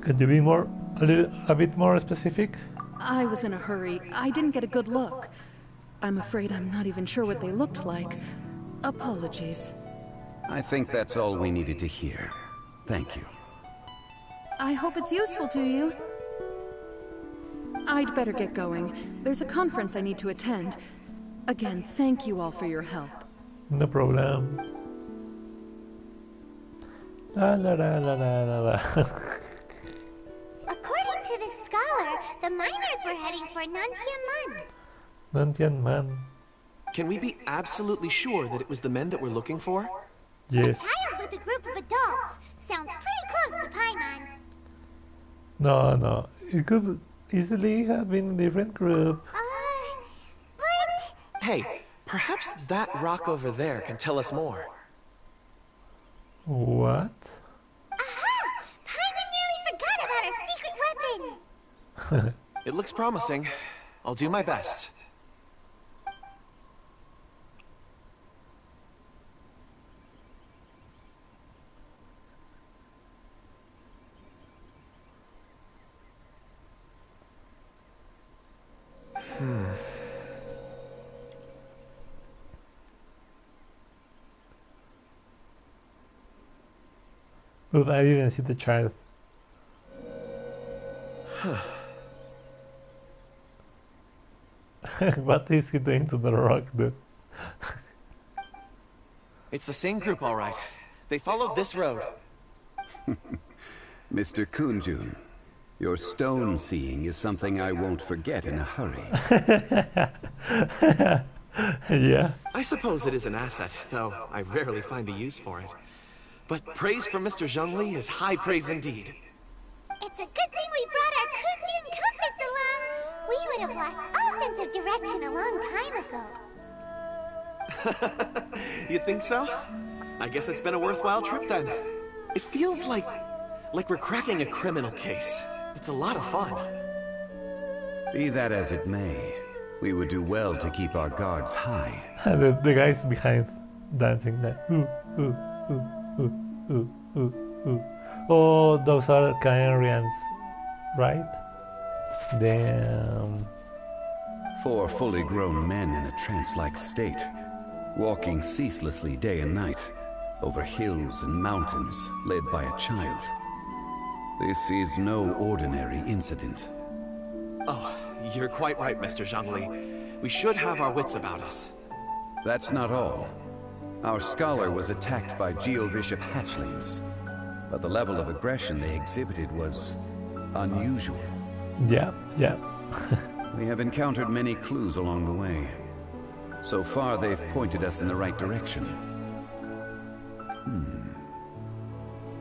Could you be a bit more specific? I was in a hurry. I didn't get a good look. I'm afraid I'm not even sure what they looked like. Apologies. I think that's all we needed to hear. Thank you. I hope it's useful to you. I'd better get going. There's a conference I need to attend. Again, thank you all for your help. No problem. La la la la la la la. According to the scholar, the miners were heading for Nantianmen. Nantianmen. Can we be absolutely sure that it was the men that we're looking for? Yes. A child with a group of adults sounds pretty close to Paimon. No. It could easily have been a different group. What? Hey, perhaps that rock over there can tell us more. What? Aha! Paimon nearly forgot about our secret weapon. It looks promising. I'll do my best. Look, I didn't see the child. What is he doing to the rock, dude? It's the same group, all right. They followed this road. Mr. Kunjun, your stone seeing is something I won't forget in a hurry. Yeah. I suppose it is an asset, though I rarely find a use for it. But praise from Mr. Zhongli is high praise indeed. It's a good thing we brought our Kunjun compass along. We would have lost all sense of direction a long time ago. You think so? I guess it's been a worthwhile trip then. It feels like we're cracking a criminal case. It's a lot of fun. Be that as it may, we would do well to keep our guards high. The guys behind dancing there. Ooh, ooh, ooh, ooh, ooh, ooh, ooh. Oh, those are Kyrians, right? Damn. 4 fully grown men in a trance-like state, walking ceaselessly day and night, over hills and mountains, led by a child. This is no ordinary incident. Oh, you're quite right, Mr. Zhongli. We should have our wits about us. That's not all. Our scholar was attacked by Geovishap hatchlings, but the level of aggression they exhibited was unusual. Yeah. We have encountered many clues along the way. So far, they've pointed us in the right direction.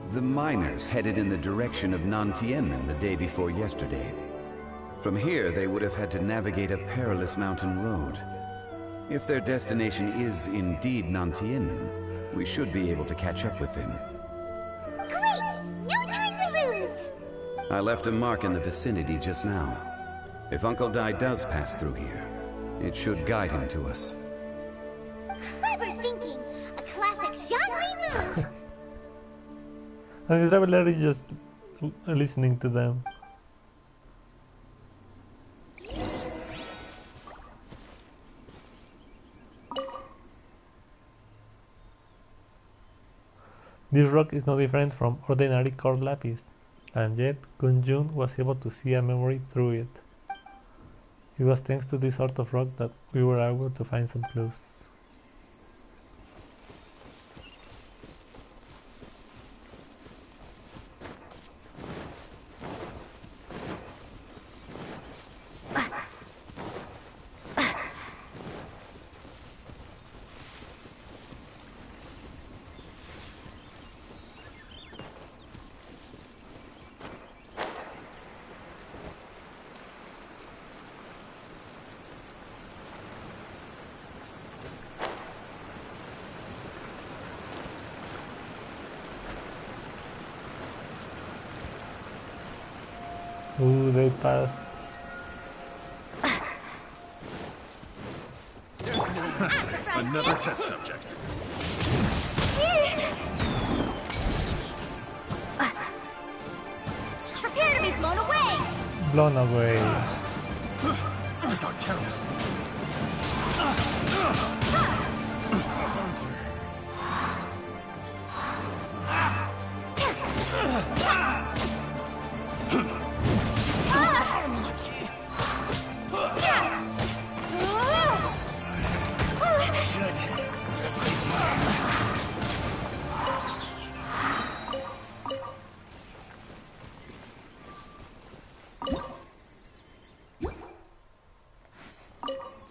The miners headed in the direction of Nantianmen the day before yesterday. From here, they would have had to navigate a perilous mountain road. If their destination is indeed Nantianmen, we should be able to catch up with them. Great! No time to lose! I left a mark in the vicinity just now. If Uncle Dai does pass through here, it should guide him to us. Clever thinking! A classic Zhongli move! And the traveler is just listening to them. This rock is no different from ordinary cord lapis, and yet Kunjun was able to see a memory through it. It was thanks to this sort of rock that we were able to find some clues. Ooh, they passed. Another test subject. Prepare to be blown away! Blown away. I got counts.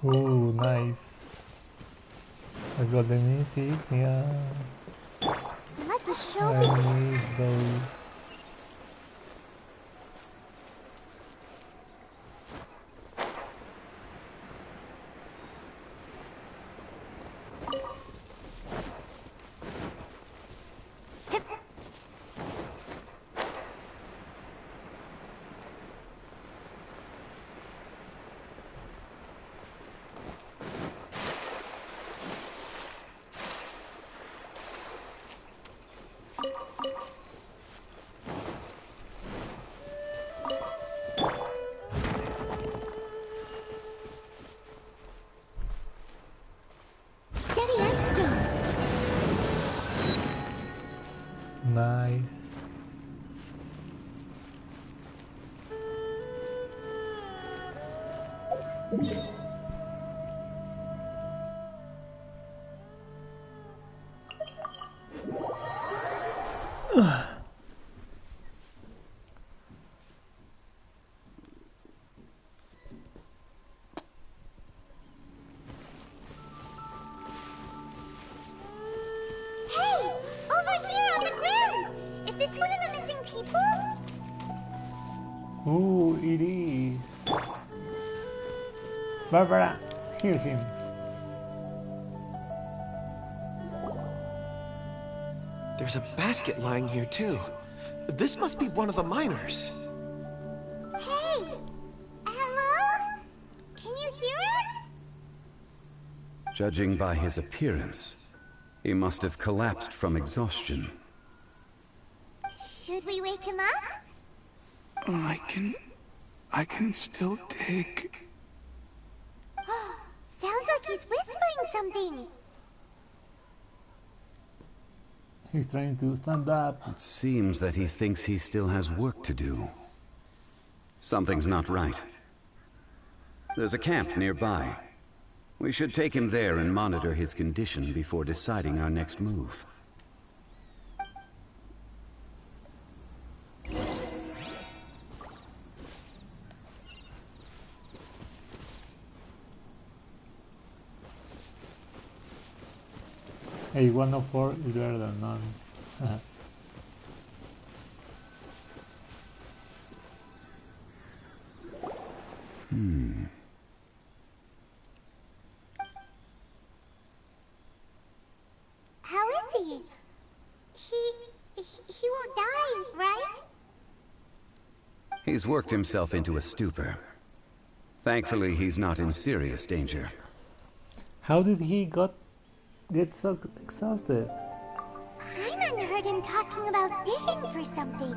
Ooh, nice. I got the insignia. Let the show I begin. need those. Steady as stone. Nice. Hey! Over here on the ground! Is this one of the missing people? Ooh, it is. Barbara, heal him. There's a basket lying here too. This must be one of the miners. Hey! Hello? Can you hear us? Judging by his appearance, he must have collapsed from exhaustion. Should we wake him up? I can still dig. Sounds like he's whispering something. He's trying to stand up. It seems that he thinks he still has work to do. Something's not right. There's a camp nearby. We should take him there and monitor his condition before deciding our next move. Hey, 104 is better than none. How is he? He won't die, right? He's worked himself into a stupor. Thankfully, he's not in serious danger. How did he get so exhausted? Hyman heard him talking about digging for something.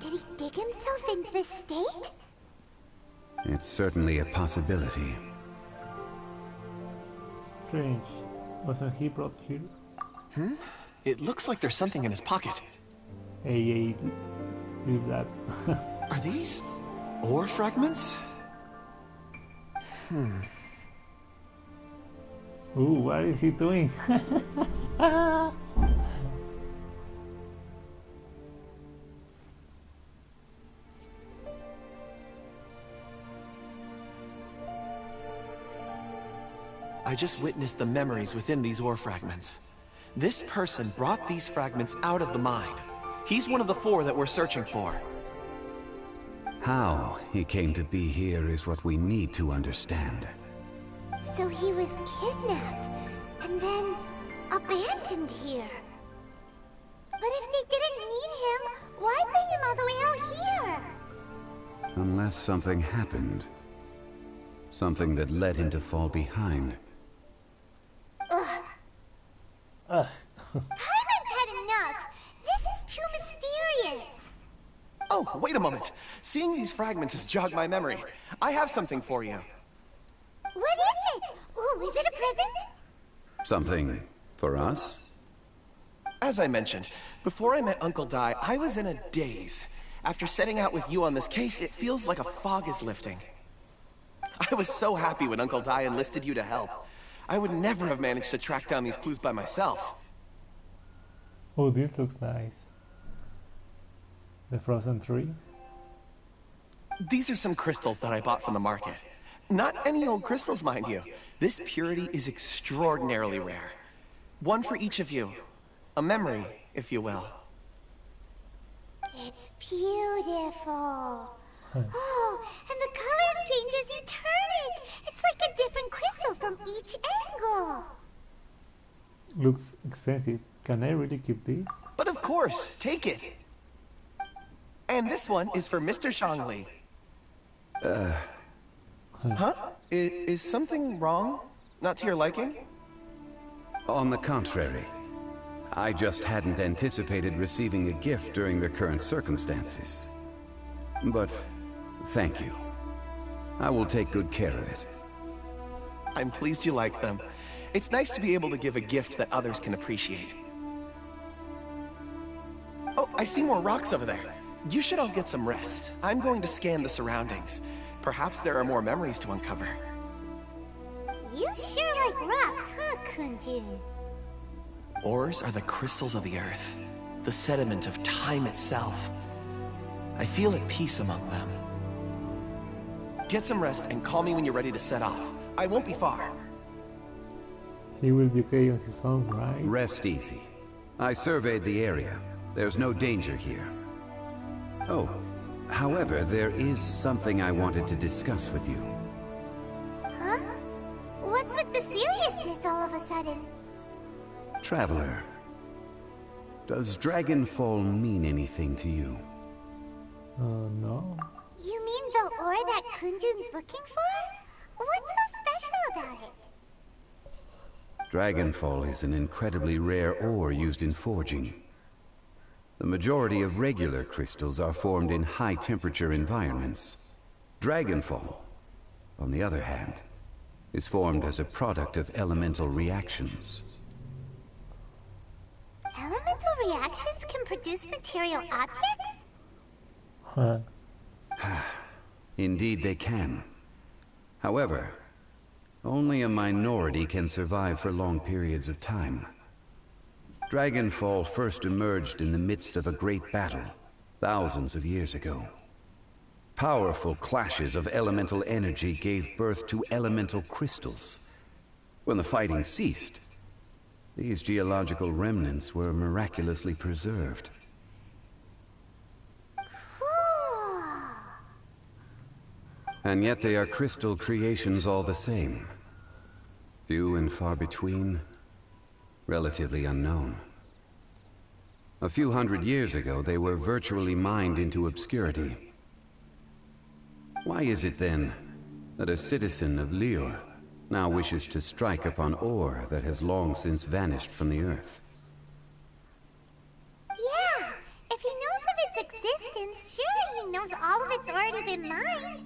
Did he dig himself into this state? It's certainly a possibility. Strange. Wasn't he brought here? It looks like there's something in his pocket. Hey, leave that. Are these ore fragments? Ooh, what is he doing? I just witnessed the memories within these ore fragments. This person brought these fragments out of the mine. He's one of the 4 that we're searching for. How he came to be here is what we need to understand. So he was kidnapped and then abandoned here. But if they didn't need him, why bring him all the way out here? Unless something happened. Something that led him to fall behind. Ugh. Paimon's had enough. This is too mysterious. Oh, wait a moment. Seeing these fragments has jogged my memory. I have something for you. What is it? Ooh, is it a present? Something for us? As I mentioned, before I met Uncle Dai, I was in a daze. After setting out with you on this case, it feels like a fog is lifting. I was so happy when Uncle Dai enlisted you to help. I would never have managed to track down these clues by myself. Oh, this looks nice. The frozen tree? These are some crystals that I bought from the market. Not any old crystals, mind you. This purity is extraordinarily rare. One for each of you. A memory, if you will. It's beautiful. Oh, and the colors change as you turn it. It's like a different crystal from each angle. Looks expensive. Can I really keep this? But of course, take it. And this one is for Mr. Zhongli. Huh? Is something wrong? Not to your liking? On the contrary. I just hadn't anticipated receiving a gift during the current circumstances. But thank you. I will take good care of it. I'm pleased you like them. It's nice to be able to give a gift that others can appreciate. Oh, I see more rocks over there. You should all get some rest. I'm going to scan the surroundings. Perhaps there are more memories to uncover. You sure like rocks, huh, Kunjun? Ores are the crystals of the earth, the sediment of time itself. I feel at peace among them. Get some rest and call me when you're ready to set off. I won't be far. He will be okay on his own, right? Rest easy. I surveyed the area. There's no danger here. Oh, however, there is something I wanted to discuss with you. Huh? What's with the seriousness all of a sudden? Traveler, does Dragonfall mean anything to you? No. You mean the ore that Kunjun's looking for? What's so special about it? Dragonfall is an incredibly rare ore used in forging. The majority of regular crystals are formed in high-temperature environments. Dragonfall, on the other hand, is formed as a product of elemental reactions. Elemental reactions can produce material objects? Huh. Indeed they can. However, only a minority can survive for long periods of time. Dragonfall first emerged in the midst of a great battle, thousands of years ago. Powerful clashes of elemental energy gave birth to elemental crystals. When the fighting ceased, these geological remnants were miraculously preserved. And yet they are crystal creations all the same. Few and far between, relatively unknown. A few hundred years ago, they were virtually mined into obscurity. Why is it then that a citizen of Liyue now wishes to strike upon ore that has long since vanished from the earth? Yeah, if he knows of its existence, surely he knows all of it's already been mined.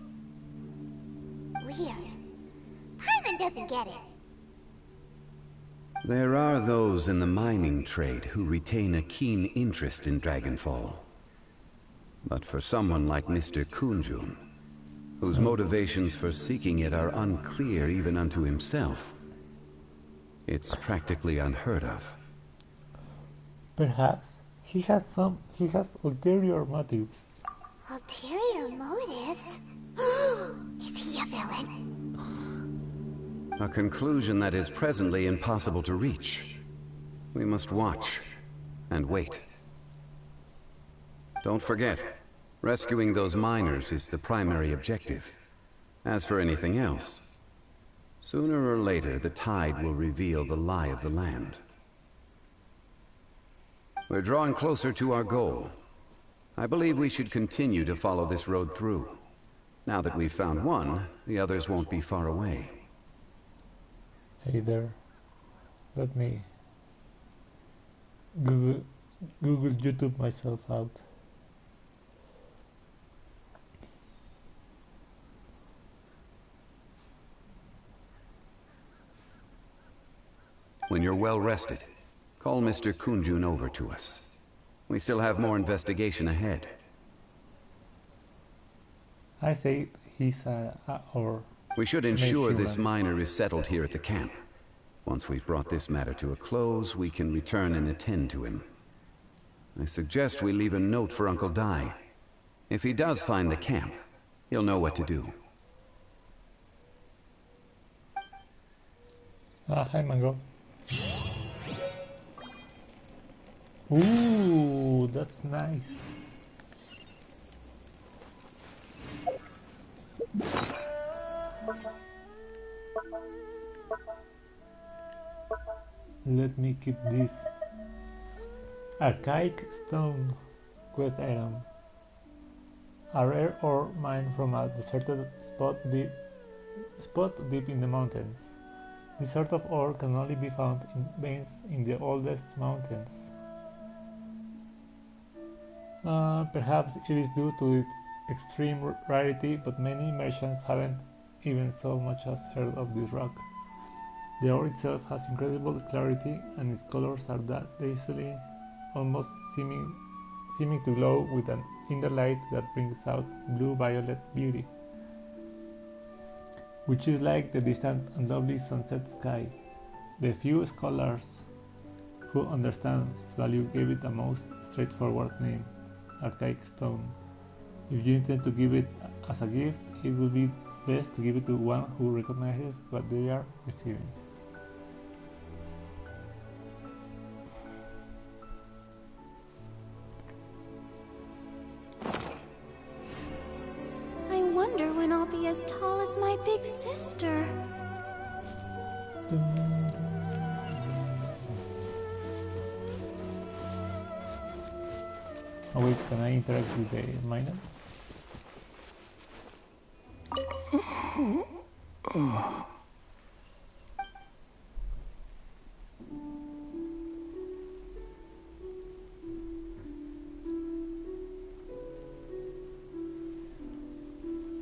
Weird. Paimon doesn't get it. There are those in the mining trade who retain a keen interest in Dragonfall. But for someone like Mr. Kunjun, whose motivations for seeking it are unclear even unto himself, it's practically unheard of. Perhaps he has ulterior motives. Ulterior motives? Is he a villain? A conclusion that is presently impossible to reach. We must watch and wait. Don't forget, rescuing those miners is the primary objective. As for anything else, sooner or later the tide will reveal the lie of the land. We're drawing closer to our goal. I believe we should continue to follow this road through. Now that we've found one, the others won't be far away. Hey there. Let me Google YouTube myself out. When you're well rested, call Mr. Kunjun over to us. We still have more investigation ahead. I say he's or we should ensure this miner is settled here at the camp. Once we've brought this matter to a close, we can return and attend to him. I suggest we leave a note for Uncle Dai. If he does find the camp, he'll know what to do. Hi, Mango. Ooh, that's nice. Let me keep this. Archaic stone quest item. A rare ore mined from a deserted spot deep in the mountains. This sort of ore can only be found in veins in the oldest mountains. Perhaps it is due to its extreme rarity, but many merchants haven't even so much as heard of this rock. The ore itself has incredible clarity, and its colors are that dazzling, almost seeming to glow with an inner light that brings out blue-violet beauty, which is like the distant and lovely sunset sky. The few scholars who understand its value gave it a most straightforward name, Archaic Stone. If you intend to give it as a gift, it would be best to give it to one who recognizes what they are receiving. I wonder when I'll be as tall as my big sister. Oh wait, can I interact with the miner?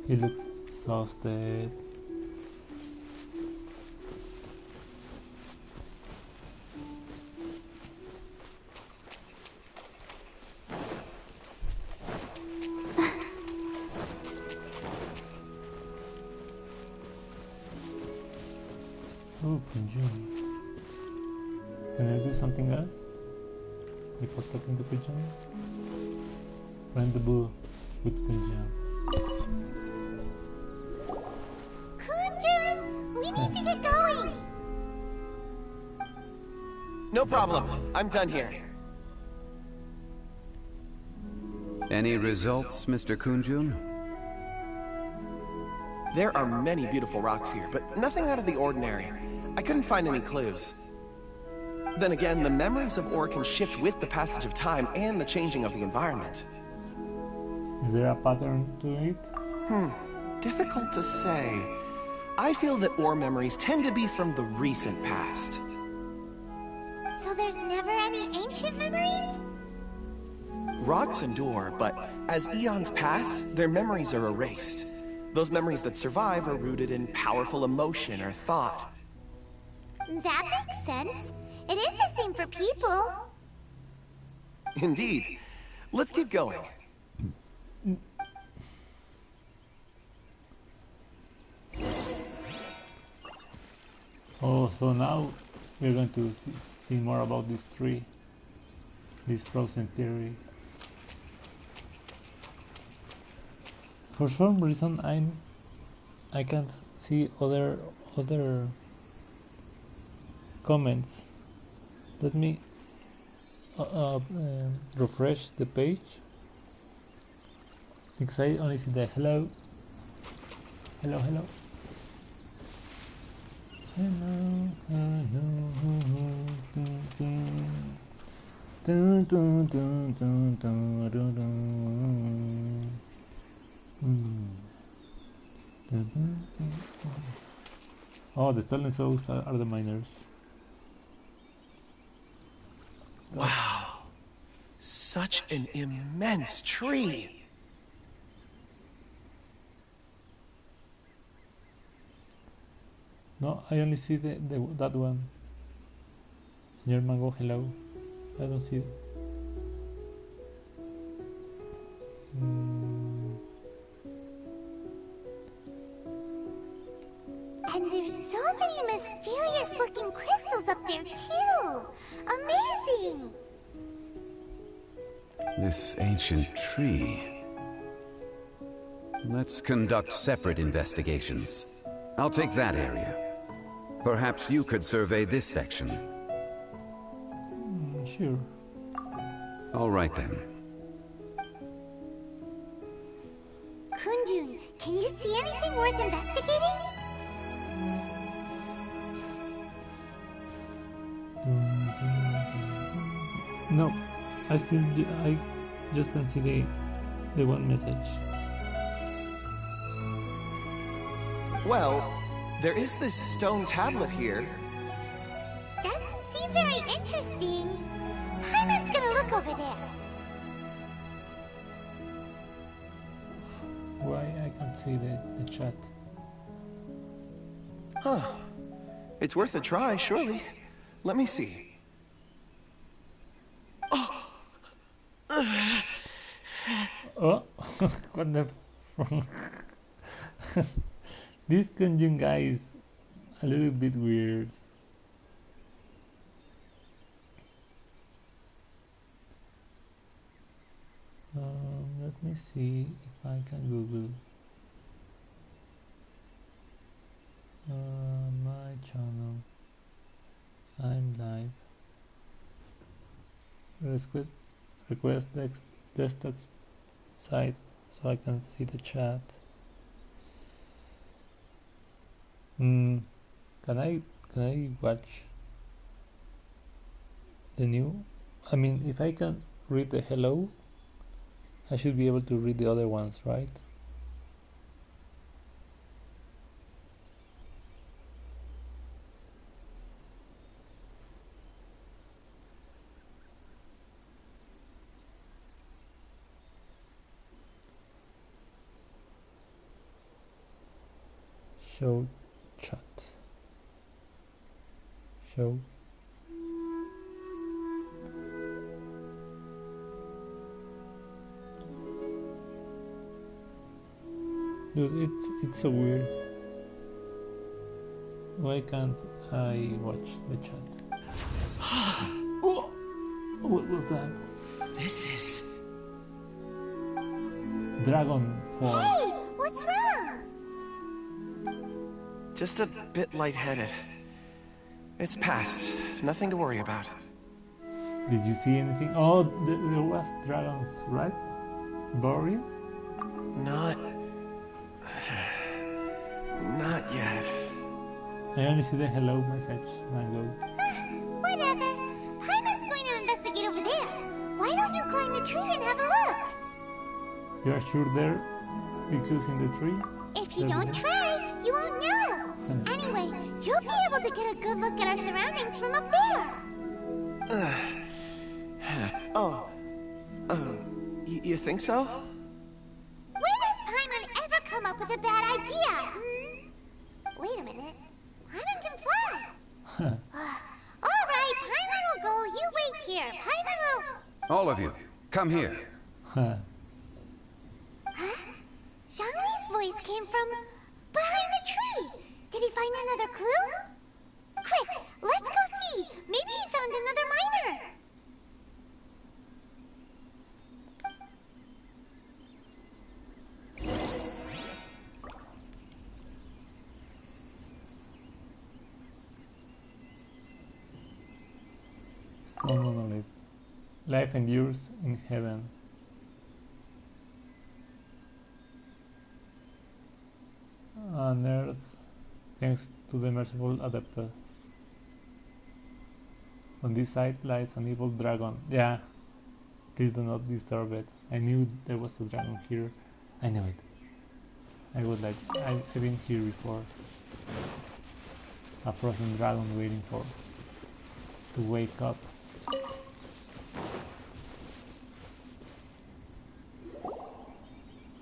He looks exhausted. Oh, Kunjun. Can I do something else before talking to Kunjun? Rendezvous with Kunjun. Kunjun! We need to get going! No problem. I'm done here. Any results, Mr. Kunjun? There are many beautiful rocks here, but nothing out of the ordinary. I couldn't find any clues. Then again, the memories of ore can shift with the passage of time and the changing of the environment. Is there a pattern to it? Difficult to say. I feel that ore memories tend to be from the recent past. So there's never any ancient memories? Rocks endure, but as eons pass, their memories are erased. Those memories that survive are rooted in powerful emotion or thought. That makes sense. It is the same for people. Indeed. Let's keep going. Oh, so now we're going to see more about this tree, this frozen theory. For some reason, I can't see other comments. Let me refresh the page, because I only see the hello. Oh, the stolen souls are the miners. Wow. Such an immense tree. No, I only see that one. Señor Mango, hello. I don't see it. And there's so many mysterious looking crystals up there too. Amazing. This ancient tree. Let's conduct separate investigations. I'll take that area. Perhaps you could survey this section. Sure. All right then. Kunjun, can you see anything worth investigating? No, I just can see the one message. Well, there is this stone tablet here. Doesn't seem very interesting. Paimon's gonna look over there. Why I can't see the chat? Huh. It's worth a try, surely. Let me see. Oh, what the This Kunjun guy is a little bit weird. Let me see if I can Google my channel. I'm live. Request desktop site so I can see the chat. Can I watch the new? I mean, if I can read the hello, I should be able to read the other ones, right? Show chat. Show. Dude, it's so weird. Why can't I watch the chat? Oh, what was that? This is... Dragon form. Hey, what's wrong? Just a bit lightheaded. It's past. Nothing to worry about. Did you see anything? Oh, there was dragons, right? Boreal? Not yet. I only see the hello message, Mango. Whatever. Paimon's going to investigate over there. Why don't you climb the tree and have a look? You are sure there exists in the tree? If you don't try, you won't know. Anyway, you'll be able to get a good look at our surroundings from up there. You think so? When has Paimon ever come up with a bad idea? Wait a minute. Paimon can fly. All right, Paimon will go. You wait here. Paimon will... All of you, come here. Huh? Zhongli's voice came from behind the tree. Did he find another clue? Quick, let's go see. Maybe he found another miner. Stone monolith. Life endures in heaven. On earth, thanks to the merciful adapters. On this side lies an evil dragon. Yeah, please do not disturb it. I knew there was a dragon here. I knew it. I would like. I've been here before. A frozen dragon waiting to wake up.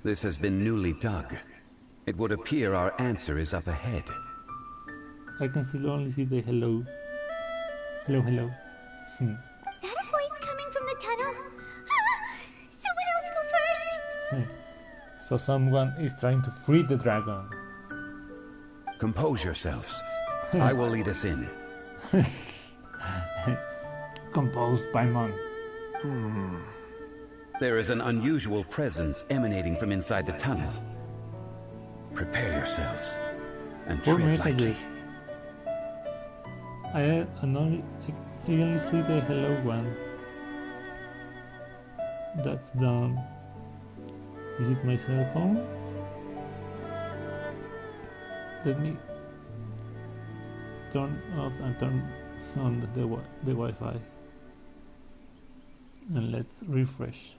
This has been newly dug. It would appear our answer is up ahead. I can still only see the hello. Hello, hello. Is that a voice coming from the tunnel? Someone else go first! So someone is trying to free the dragon. Compose yourselves. I will lead us in. Composed by Mon. There is an unusual presence emanating from inside the tunnel. Prepare yourselves and Four tread lightly. messages. I only see the hello one. That's done. Is it my cell phone? Let me turn off and turn on the Wi-Fi. And let's refresh.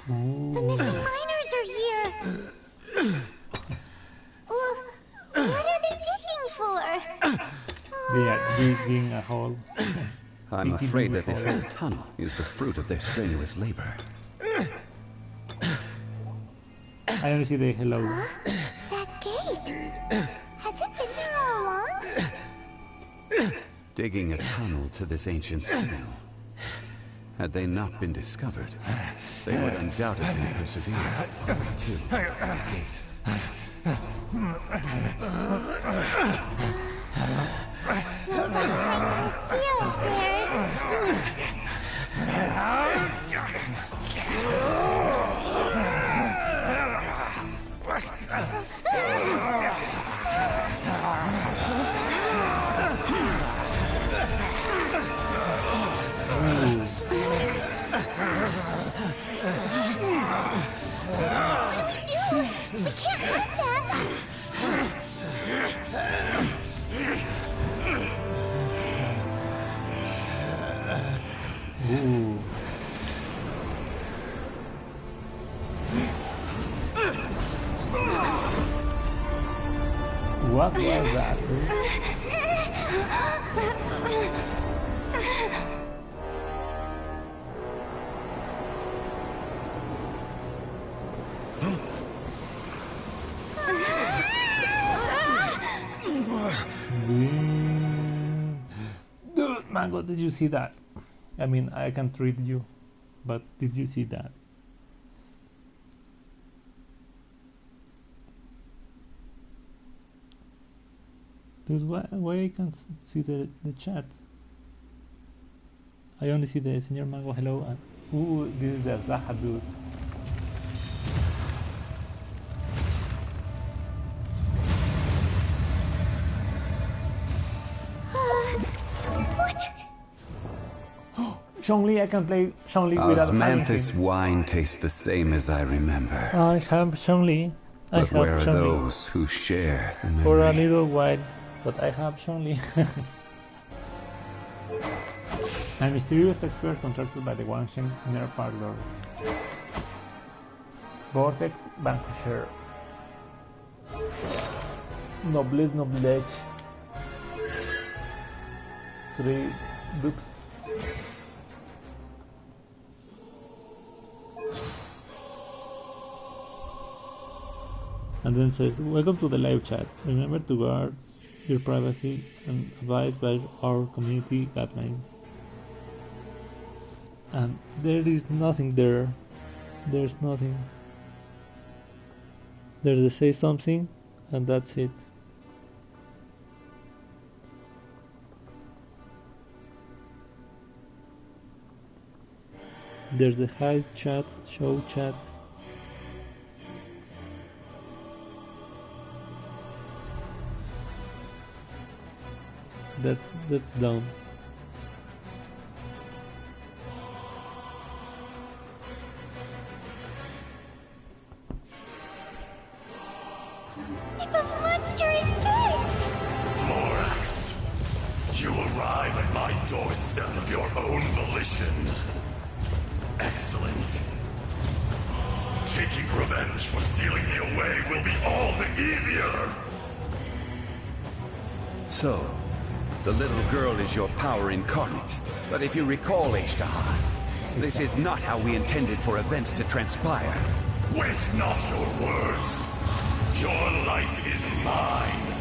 The missing miners are here! What are they digging for? They are digging a hole. I'm afraid that this whole tunnel is the fruit of their strenuous labor. I only see the hello. That gate! Has it been there all along? Digging a tunnel to this ancient cell. Had they not been discovered, they would undoubtedly persevere to the gate. So behind the seal there's... We can't hurt them! Ooh. What was that? Dude, Mango, did you see that? I mean, I can't read you, but did you see that? Dude, why I can't see the chat? I only see the Señor Mango hello and ooh, this is the Raja dude. What? Zhongli, I can play Zhongli without having Osmanthus him. wine tastes the same as I remember. I have Zhongli. I But have where are Zhongli. those who share the memory? For a little while, but I have Zhongli. A mysterious expert contracted by the Genshin inner parlor. Vortex Vanquisher. Noblesse Noblesse. 3 dupes. And then says, welcome to the live chat. Remember to guard your privacy and abide by our community guidelines. And there is nothing there. There's nothing. There's a say something, and that's it. There's a hide chat, show chat. That's dumb. If a monster is first! Morax, you arrive at my doorstep of your own volition. Excellent. Taking revenge for sealing me away will be all the easier. So, the little girl is your power incarnate. But if you recall, Ishtar, this is not how we intended for events to transpire. Waste not your words. Your life is mine.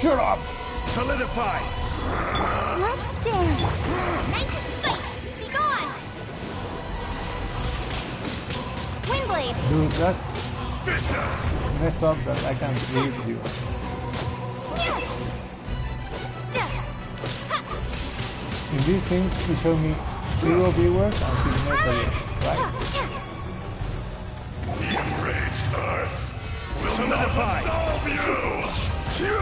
Shut up! Solidify! Let's dance! Nice and spicy! Be gone! Windblade! Dude, that's messed up that I can't read you. In these things, you show me 0 viewers and significantly, right? The enraged Earth will not absolve you!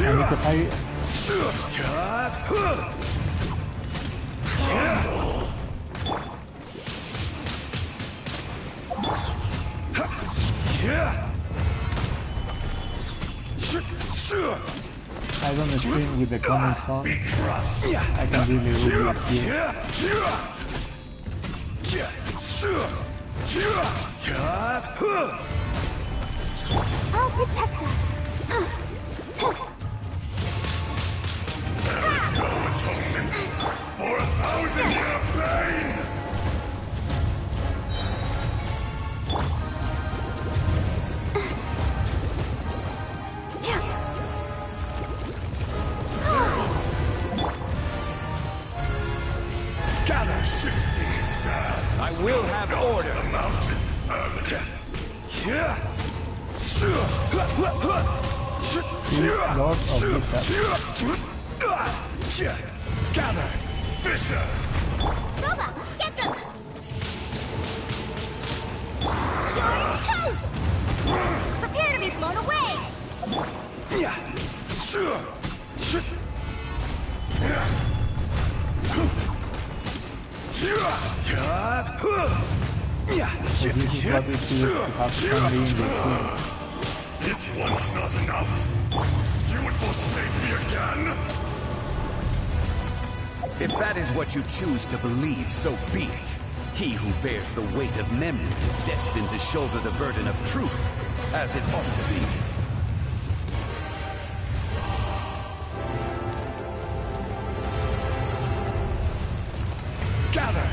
Because I... I don't stream with the comments on. I can really read it here. I'll protect us. There is no atonement for 1,000-year pain! Gather shifting sand. I will have order. The mountain's permanence. Lord of Bishop. Gather, Fisher. Nova, get them! You're toast! Prepare to be blown away! So this is what it feels to have somebody in the team. Is once not enough? You would forsake me again? If that is what you choose to believe, so be it. He who bears the weight of memory is destined to shoulder the burden of truth, as it ought to be. Gather!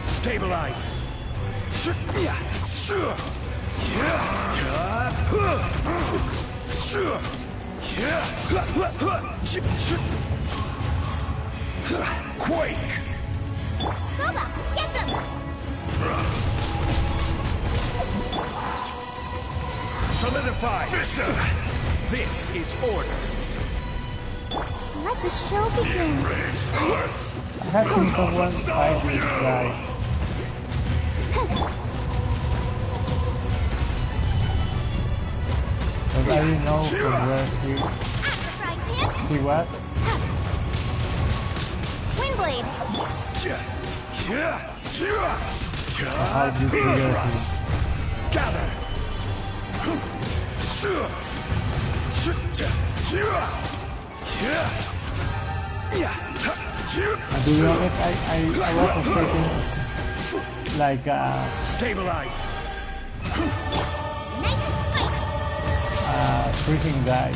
Stabilize! Quake! Nova, get them! Solidify! Fisher! This is order. Let the show begin. Enraged Earth! I have seen someone fight this guy. But I didn't know from where he was. Windblade! How do you figure him? Gather! And to be honest, I was expecting like stabilize. Nice and spicy. Freaking guy.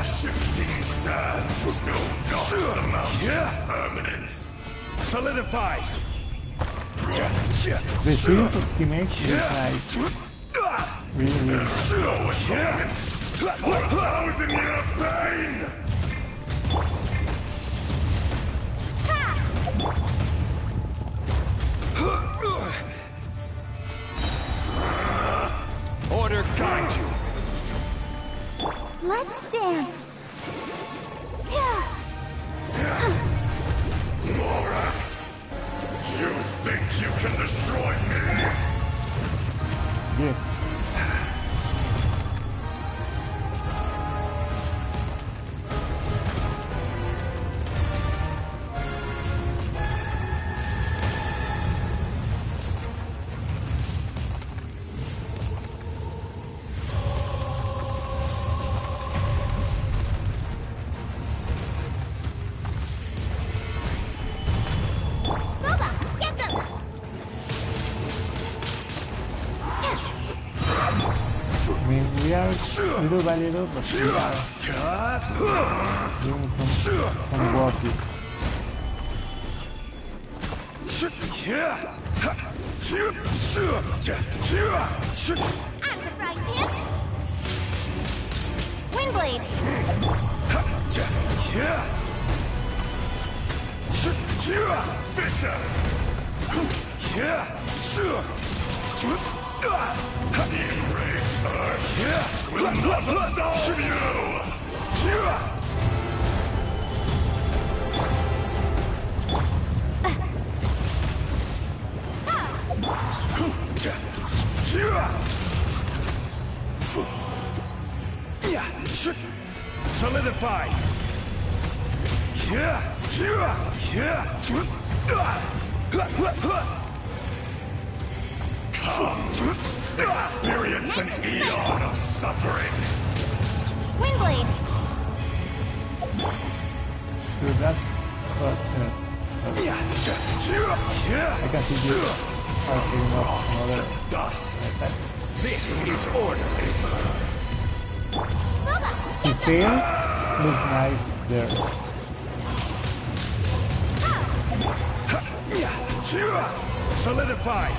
Shifting sands, no god to the mountain's permanence. Solidify. The shit he makes is like really, really. For 1,000-year pain! Order guide you. Let's dance. Morax! You think you can destroy me? Yes. Little by little, but we are doing some work here. Windblade. Fisher! The enraged earth will not absolve you! Solidify. Come, experience an eon of suffering. Windblade. So that's what I can see you are getting up another dust. This is order. His tail looks nice there. Solidify.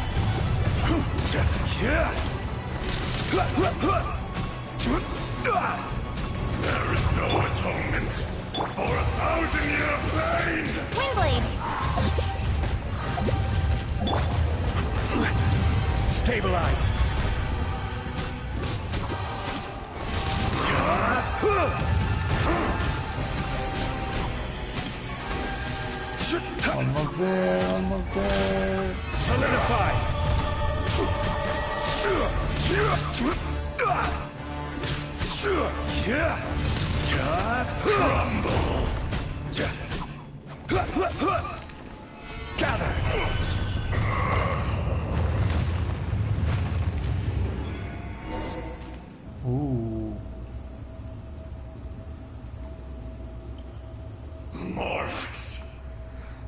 There is no atonement for 1,000-year pain! Windblade. Stabilize. Almost there, almost there. Solidify. Crumble! Gather. Ooh. Morax,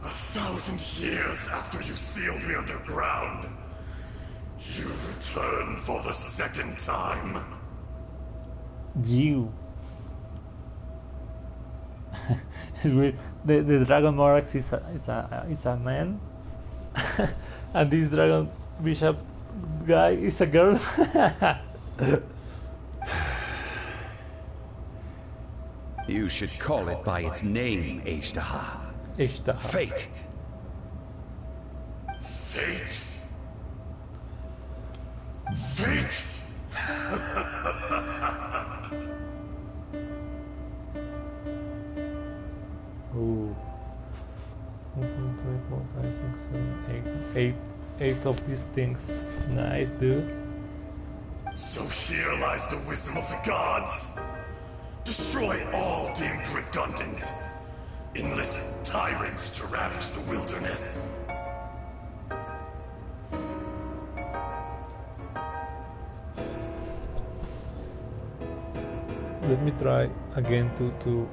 1,000 years after you sealed me underground, you return for the second time. You. It's weird. The Dragon Morax is a man, and this Dragon Bishop guy is a girl. You should call it by its name, Ishtaha. Ishtaha. Fate. Fate? Fate? Ooh. 1, 2, 3, 4, 5, 6, 7, 8. 8 of these things. Nice, dude. So here lies the wisdom of the gods. Destroy all deemed redundant. Enlist tyrants to ravage the wilderness. Let me try again to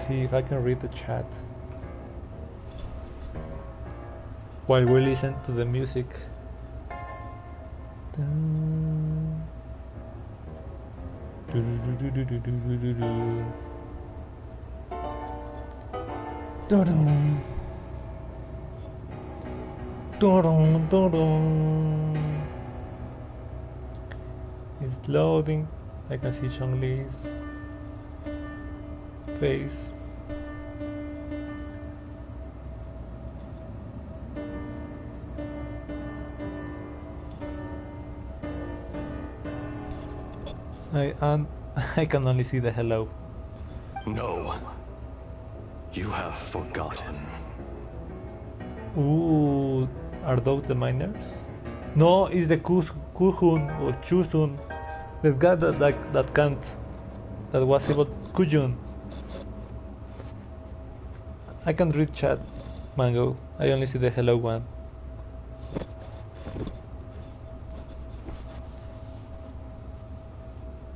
see if I can read the chat while we listen to the music. Dun, dun, dun. It's loading. I can see Zhongli's face. And I can only see the hello. No. You have forgotten. Ooh, are those the miners? No, it's the Kuhun or Chusun. The guy that can't, that was able, Kujun. I can't read chat, Mango. I only see the hello one.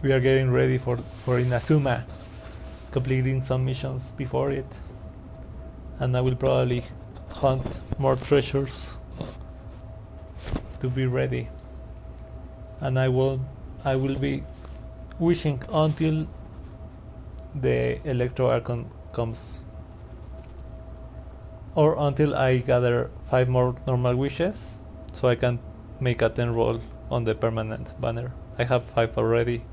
We are getting ready for Inazuma, completing some missions before it, and I will probably hunt more treasures to be ready. And I will be wishing until the Electro Archon comes, or until I gather 5 more normal wishes, so I can make a 10 roll on the permanent banner. I have 5 already,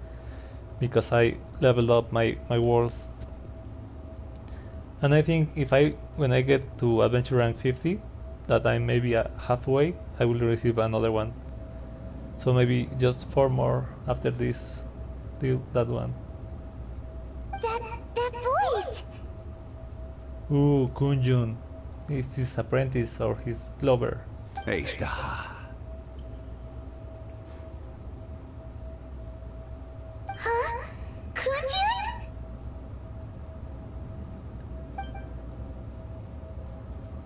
because I leveled up my world. And I think when I get to adventure rank 50, that I'm maybe halfway, I will receive another one. So maybe just 4 more after this, that one. That voice! Ooh, Kunjun. It's his apprentice or his lover. Eishtaha. Huh? Kunjun?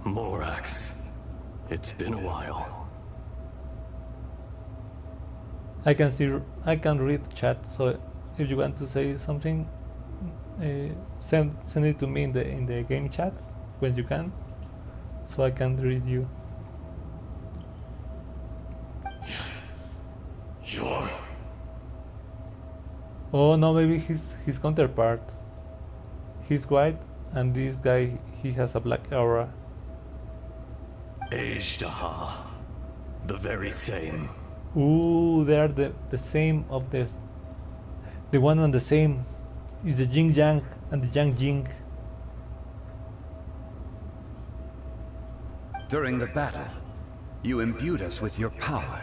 Morax. It's been a while. I can read chat, so if you want to say something, send it to me in the game chat when you can, so I can read you. You're... Oh no, maybe his counterpart. He's white, and this guy, he has a black aura. Eishtaha. The very same. Ooh, they are the same of the one and the same is the Jing Yang and the Yang Jing. During the battle, you imbued us with your power.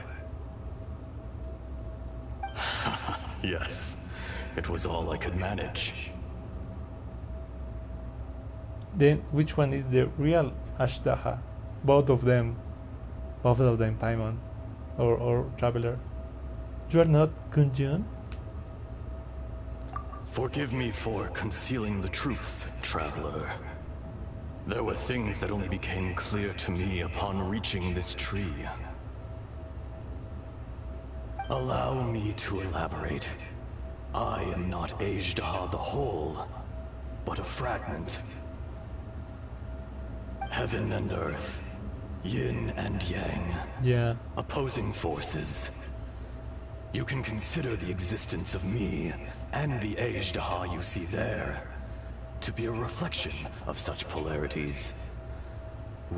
Yes, it was all I could manage. Then which one is the real Ashtaha? Both of them, Paimon or Traveler. You are not Kunjun? Forgive me for concealing the truth, Traveler. There were things that only became clear to me upon reaching this tree. Allow me to elaborate. I am not Eishtaha the whole, but a fragment. Heaven and earth, yin and yang. Yeah. Opposing forces. You can consider the existence of me and the Eishtaha you see there to be a reflection of such polarities.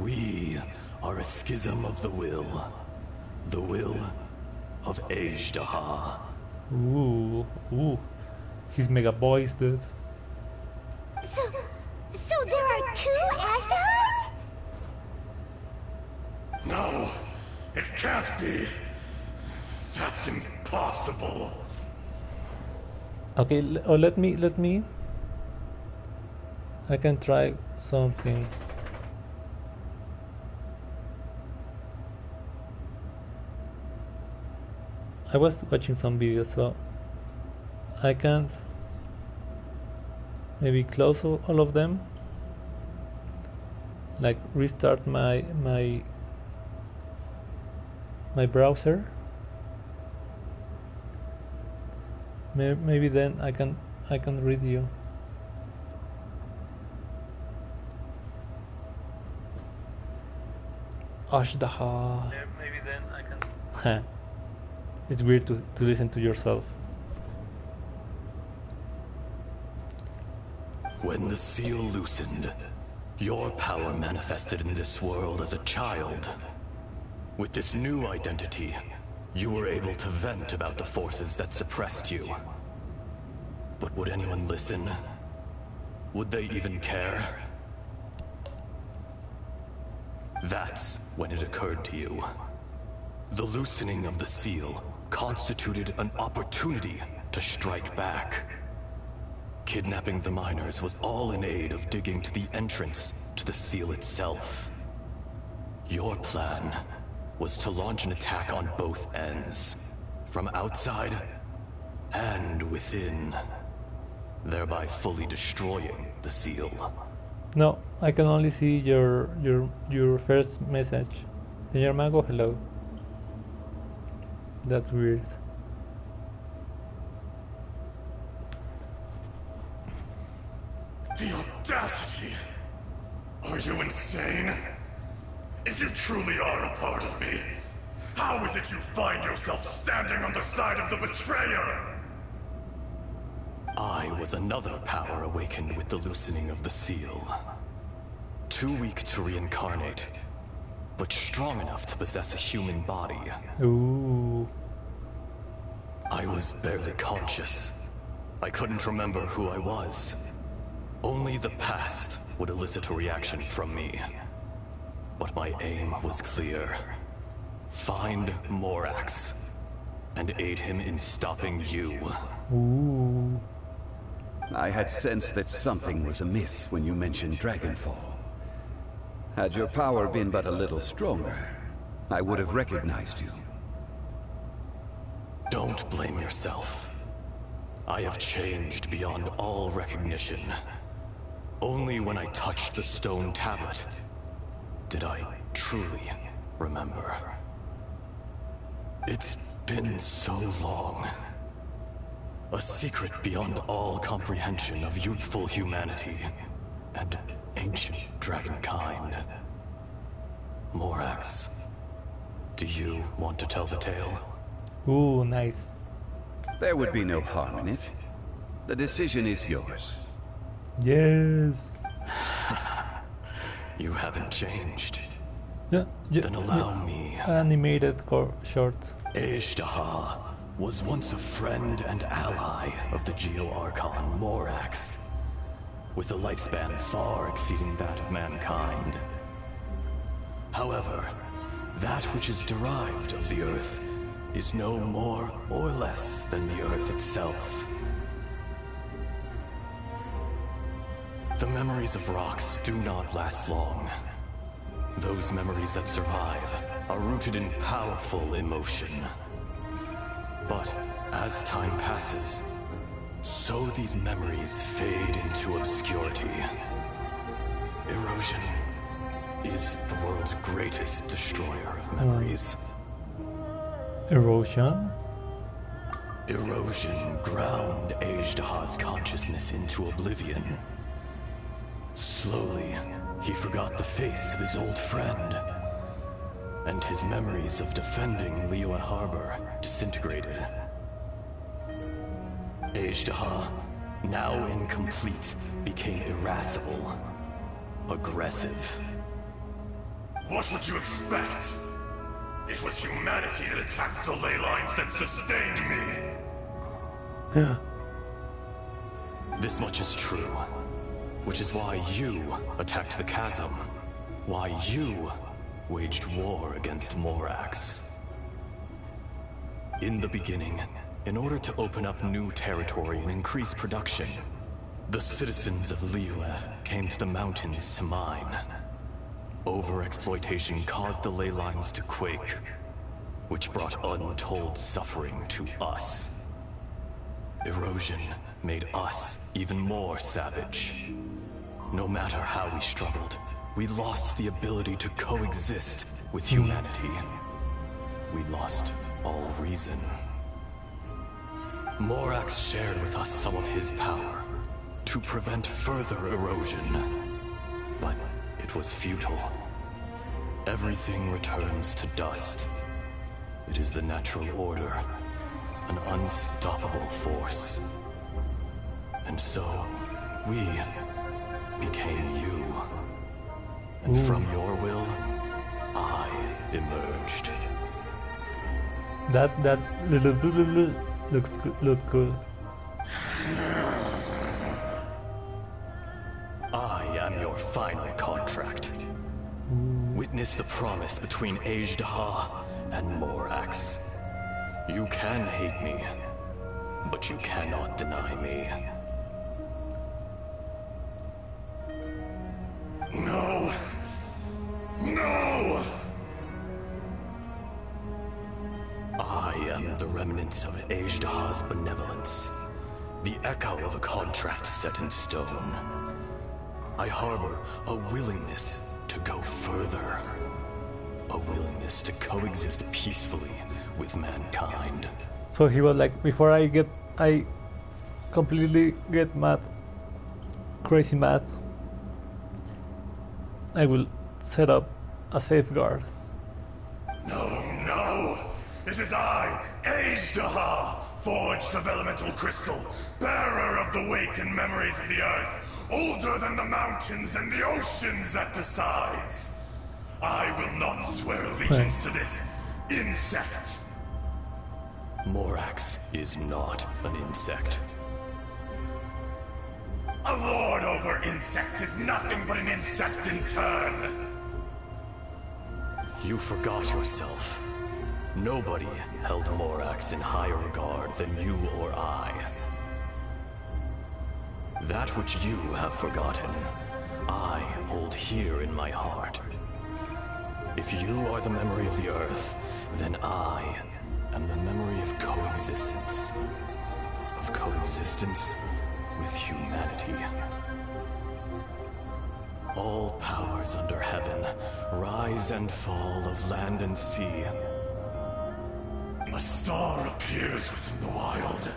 We are a schism of the will of Eishtaha. Ooh, he's mega boys, dude. So there are 2 Ashtahas? No, it can't be. That's impossible. Okay, let me. I can try something. I was watching some videos, so I can maybe close all of them, like restart my browser. Maybe then I can read you. Ashdaha. Maybe then I can. It's weird to listen to yourself. When the seal loosened, your power manifested in this world as a child. With this new identity, you were able to vent about the forces that suppressed you. But would anyone listen? Would they even care? That's when it occurred to you. The loosening of the seal constituted an opportunity to strike back. Kidnapping the miners was all in aid of digging to the entrance to the seal itself. Your plan was to launch an attack on both ends, from outside and within, thereby fully destroying the seal. No, I can only see your first message. Señor Mago, hello. That's weird. The audacity! Are you insane? If you truly are a part of me, how is it you find yourself standing on the side of the betrayer? I was another power awakened with the loosening of the seal. Too weak to reincarnate, but strong enough to possess a human body. Ooh. I was barely conscious. I couldn't remember who I was. Only the past would elicit a reaction from me. But my aim was clear. Find Morax, and aid him in stopping you. Ooh. I had sensed that something was amiss when you mentioned Dragonfall. Had your power been but a little stronger, I would have recognized you. Don't blame yourself. I have changed beyond all recognition. Only when I touched the stone tablet did I truly remember. It's been so long. A secret beyond all comprehension of youthful humanity and ancient dragonkind. Morax, do you want to tell the tale? Ooh, nice. There would be no harm in it. The decision is yours. Yes. You haven't changed. Yeah, Then allow me. Animated short. Ejdaha was once a friend and ally of the Geo-Archon Morax, with a lifespan far exceeding that of mankind. However, that which is derived of the Earth is no more or less than the Earth itself. The memories of rocks do not last long. Those memories that survive are rooted in powerful emotion. But as time passes, so these memories fade into obscurity. Erosion is the world's greatest destroyer of memories. Erosion? Erosion ground Ejdaha's consciousness into oblivion. Slowly, he forgot the face of his old friend, and his memories of defending Liyue Harbor disintegrated. Ejdaha, now incomplete, became irascible, aggressive. What would you expect? It was humanity that attacked the ley lines that sustained me. Yeah. This much is true, which is why you attacked the chasm, why you waged war against Morax. In the beginning, in order to open up new territory and increase production, the citizens of Liyue came to the mountains to mine. Overexploitation caused the ley lines to quake, which brought untold suffering to us. Erosion made us even more savage. No matter how we struggled, we lost the ability to coexist with humanity. We lost all reason. Morax shared with us some of his power to prevent further erosion, but it was futile. Everything returns to dust. It is the natural order, an unstoppable force. And so, we became you. And from your will, I emerged. That looks good. I am your final contract. Witness the promise between Azhdaha and Morax. You can hate me, but you cannot deny me. No! No! I am the remnants of Azhdaha's benevolence, the echo of a contract set in stone. I harbor a willingness to go further, a willingness to coexist peacefully with mankind. So he was like, before I completely get mad, crazy mad, I will set up a safeguard. No, no! It is I, Azhdaha, forged of elemental crystal, bearer of the weight and memories of the earth, older than the mountains and the oceans that decides. I will not swear allegiance to this insect. Morax is not an insect. A lord over insects is nothing but an insect in turn. You forgot yourself. Nobody held Morax in higher regard than you or I. That which you have forgotten, I hold here in my heart. If you are the memory of the Earth, then I am the memory of coexistence. Of coexistence with humanity. All powers under heaven, rise and fall of land and sea. A star appears within the wild.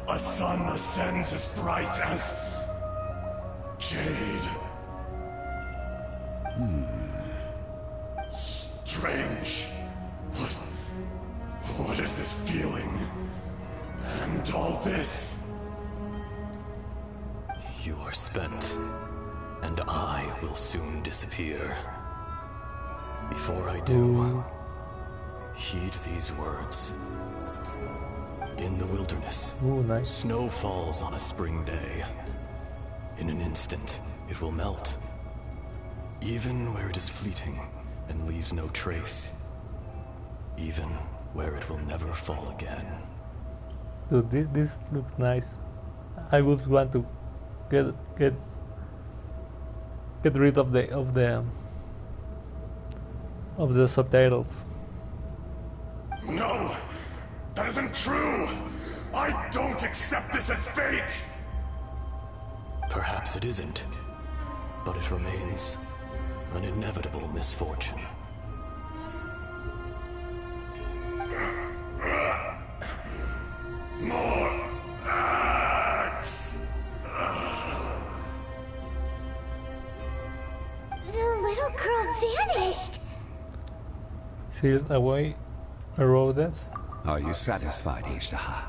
A sun ascends as bright as jade. Strange. What is this feeling? And all this? You are spent, and I will soon disappear. Before I do, heed these words. In the wilderness, nice. Snow falls on a spring day. In an instant, it will melt. Even where it is fleeting and leaves no trace. Even where it will never fall again. Dude, this looks nice. I would want to get rid of the subtitles. No! That isn't true! I don't accept this as fate! Perhaps it isn't, but it remains an inevitable misfortune. More axe! The little girl vanished! Sealed away, eroded. Are you satisfied, Azhdaha?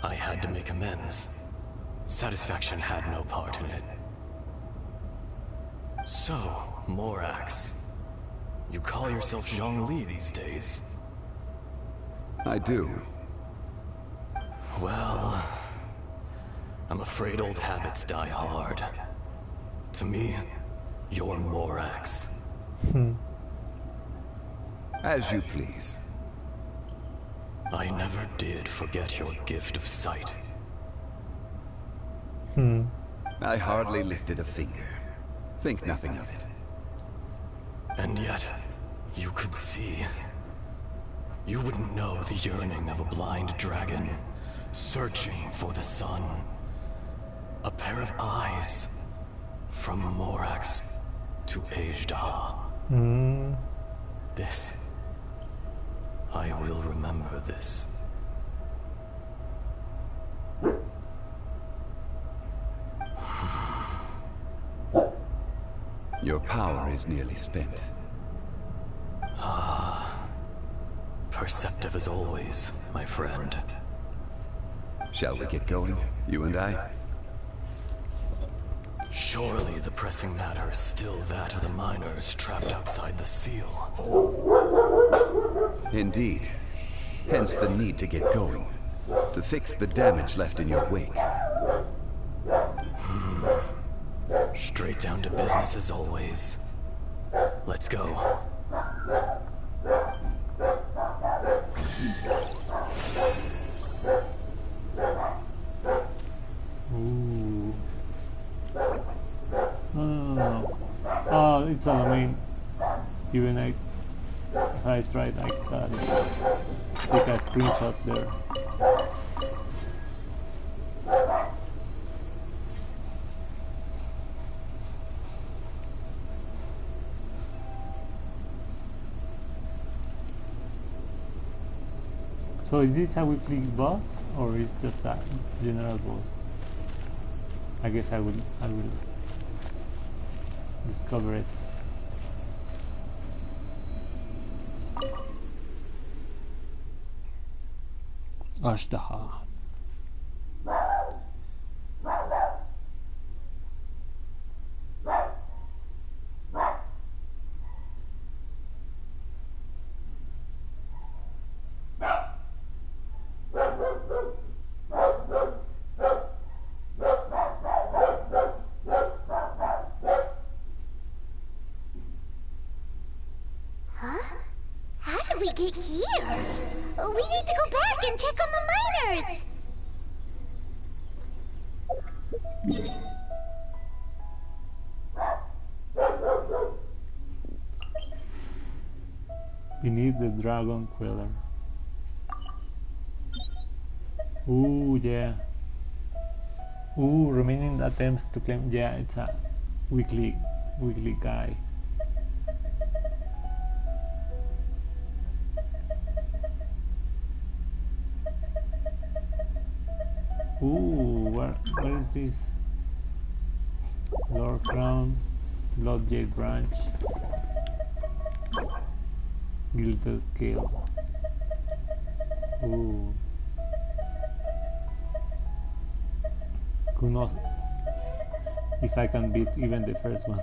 I had to make amends. Satisfaction had no part in it. So, Morax, you call yourself Zhongli these days? I do. Well, I'm afraid old habits die hard. To me, you're Morax. As you please. I never did forget your gift of sight. I hardly lifted a finger. Think nothing of it. And yet, you could see. You wouldn't know the yearning of a blind dragon, searching for the sun. A pair of eyes, from Morax to Azhdaha. This, I will remember this. Your power is nearly spent. Perceptive as always, my friend. Shall we get going, you and I? Surely the pressing matter is still that of the miners trapped outside the seal. Indeed. Hence the need to get going. To fix the damage left in your wake. Straight down to business as always. Let's go. Ooh. No. Oh, it's on the main. Even if I tried, I can take a screenshot there. So is this a weekly boss, or is just a general boss? I guess I will discover it. Ashtaha. Huh? How did we get here? We need to go back and check on the miners! Beneath the Dragon Queller. Ooh, yeah. Ooh, remaining attempts to claim. Yeah, it's a weekly guy. Ooh, where is this? Lord Crown, Bloodjade Branch, Gilded Scale. Ooh. Who knows if I can beat even the first one.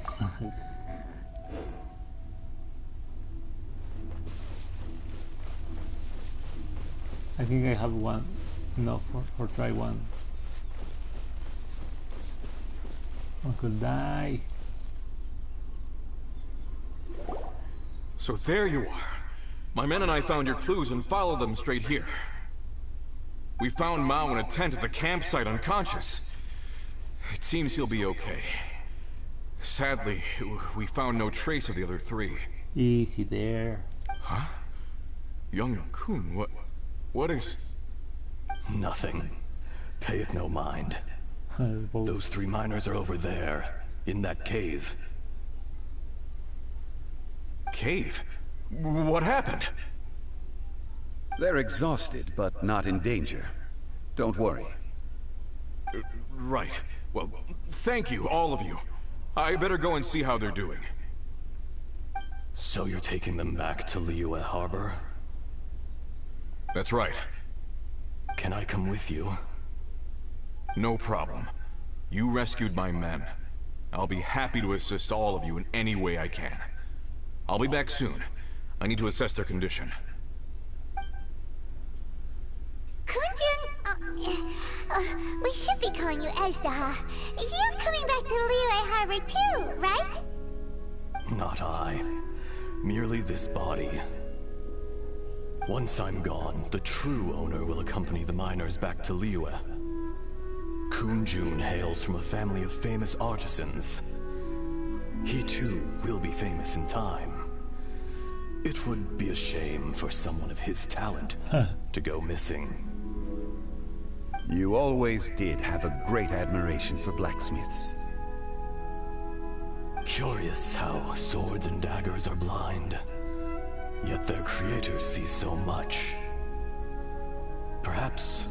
I think I have one enough for try one. Uncle die. So there you are. My men and I found your clues and followed them straight here. We found Mao in a tent at the campsite unconscious. It seems he'll be okay. Sadly, we found no trace of the other three. Easy there. Huh? Young Kun, what is... Nothing. Pay it no mind. Those three miners are over there, in that cave. Cave? What happened? They're exhausted, but not in danger. Don't worry. Right. Well, thank you, all of you. I better go and see how they're doing. So you're taking them back to Liyue Harbor? That's right. Can I come with you? No problem. You rescued my men. I'll be happy to assist all of you in any way I can. I'll be back soon. I need to assess their condition. Kunjun, we should be calling you Ezdaha. You're coming back to Liyue Harbor too, right? Not I. Merely this body. Once I'm gone, the true owner will accompany the miners back to Liyue. Kunjun hails from a family of famous artisans. He too will be famous in time. It would be a shame for someone of his talent to go missing. You always did have a great admiration for blacksmiths. Curious how swords and daggers are blind, yet their creators see so much. Perhaps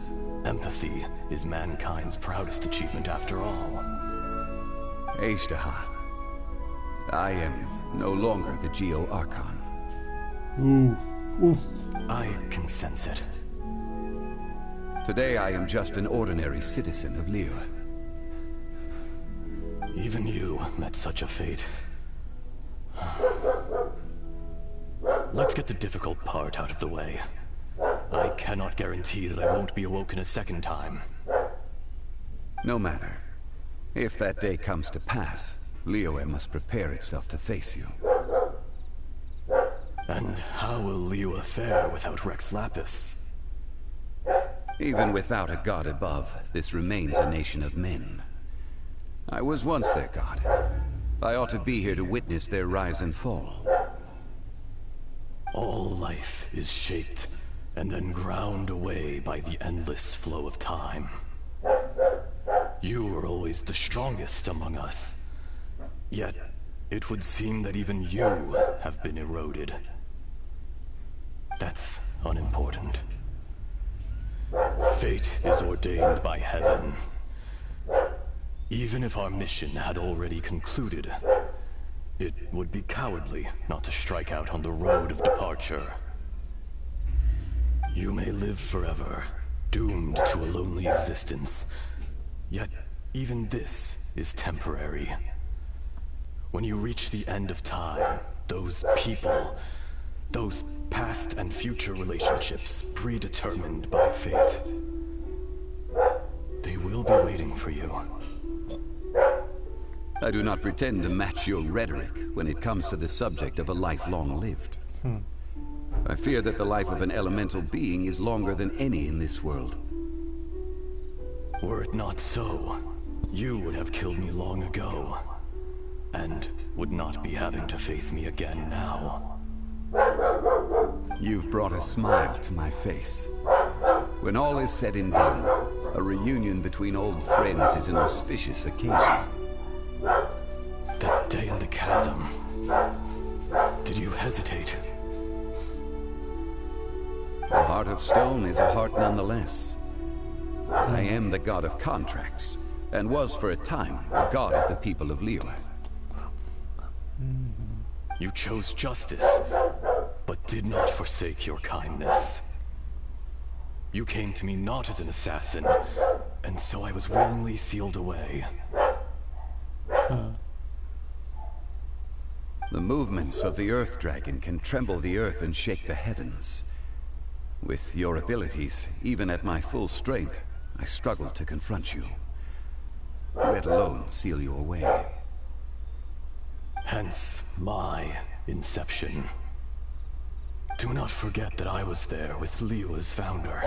empathy is mankind's proudest achievement after all. Ezdaha, I am no longer the Geo-Archon. Oof. I can sense it. Today I am just an ordinary citizen of Liyue. Even you met such a fate. Let's get the difficult part out of the way. I cannot guarantee that I won't be awoken a second time. No matter. If that day comes to pass, Liyue must prepare itself to face you. And how will Liyue fare without Rex Lapis? Even without a god above, this remains a nation of men. I was once their god. I ought to be here to witness their rise and fall. All life is shaped and then ground away by the endless flow of time. You were always the strongest among us. Yet, it would seem that even you have been eroded. That's unimportant. Fate is ordained by heaven. Even if our mission had already concluded, it would be cowardly not to strike out on the road of departure. You may live forever, doomed to a lonely existence. Yet, even this is temporary. When you reach the end of time, those people, those past and future relationships predetermined by fate, they will be waiting for you. I do not pretend to match your rhetoric when it comes to the subject of a life long lived. I fear that the life of an elemental being is longer than any in this world. Were it not so, you would have killed me long ago, and would not be having to face me again now. You've brought a smile to my face. When all is said and done, a reunion between old friends is an auspicious occasion. That day in the chasm, did you hesitate? A heart of stone is a heart nonetheless. I am the god of contracts, and was for a time the god of the people of Liyue. You chose justice, but did not forsake your kindness. You came to me not as an assassin, and so I was willingly sealed away. The movements of the Earth Dragon can tremble the earth and shake the heavens. With your abilities, even at my full strength, I struggled to confront you, let alone seal you away. Hence my inception. Do not forget that I was there with Liyue's founder.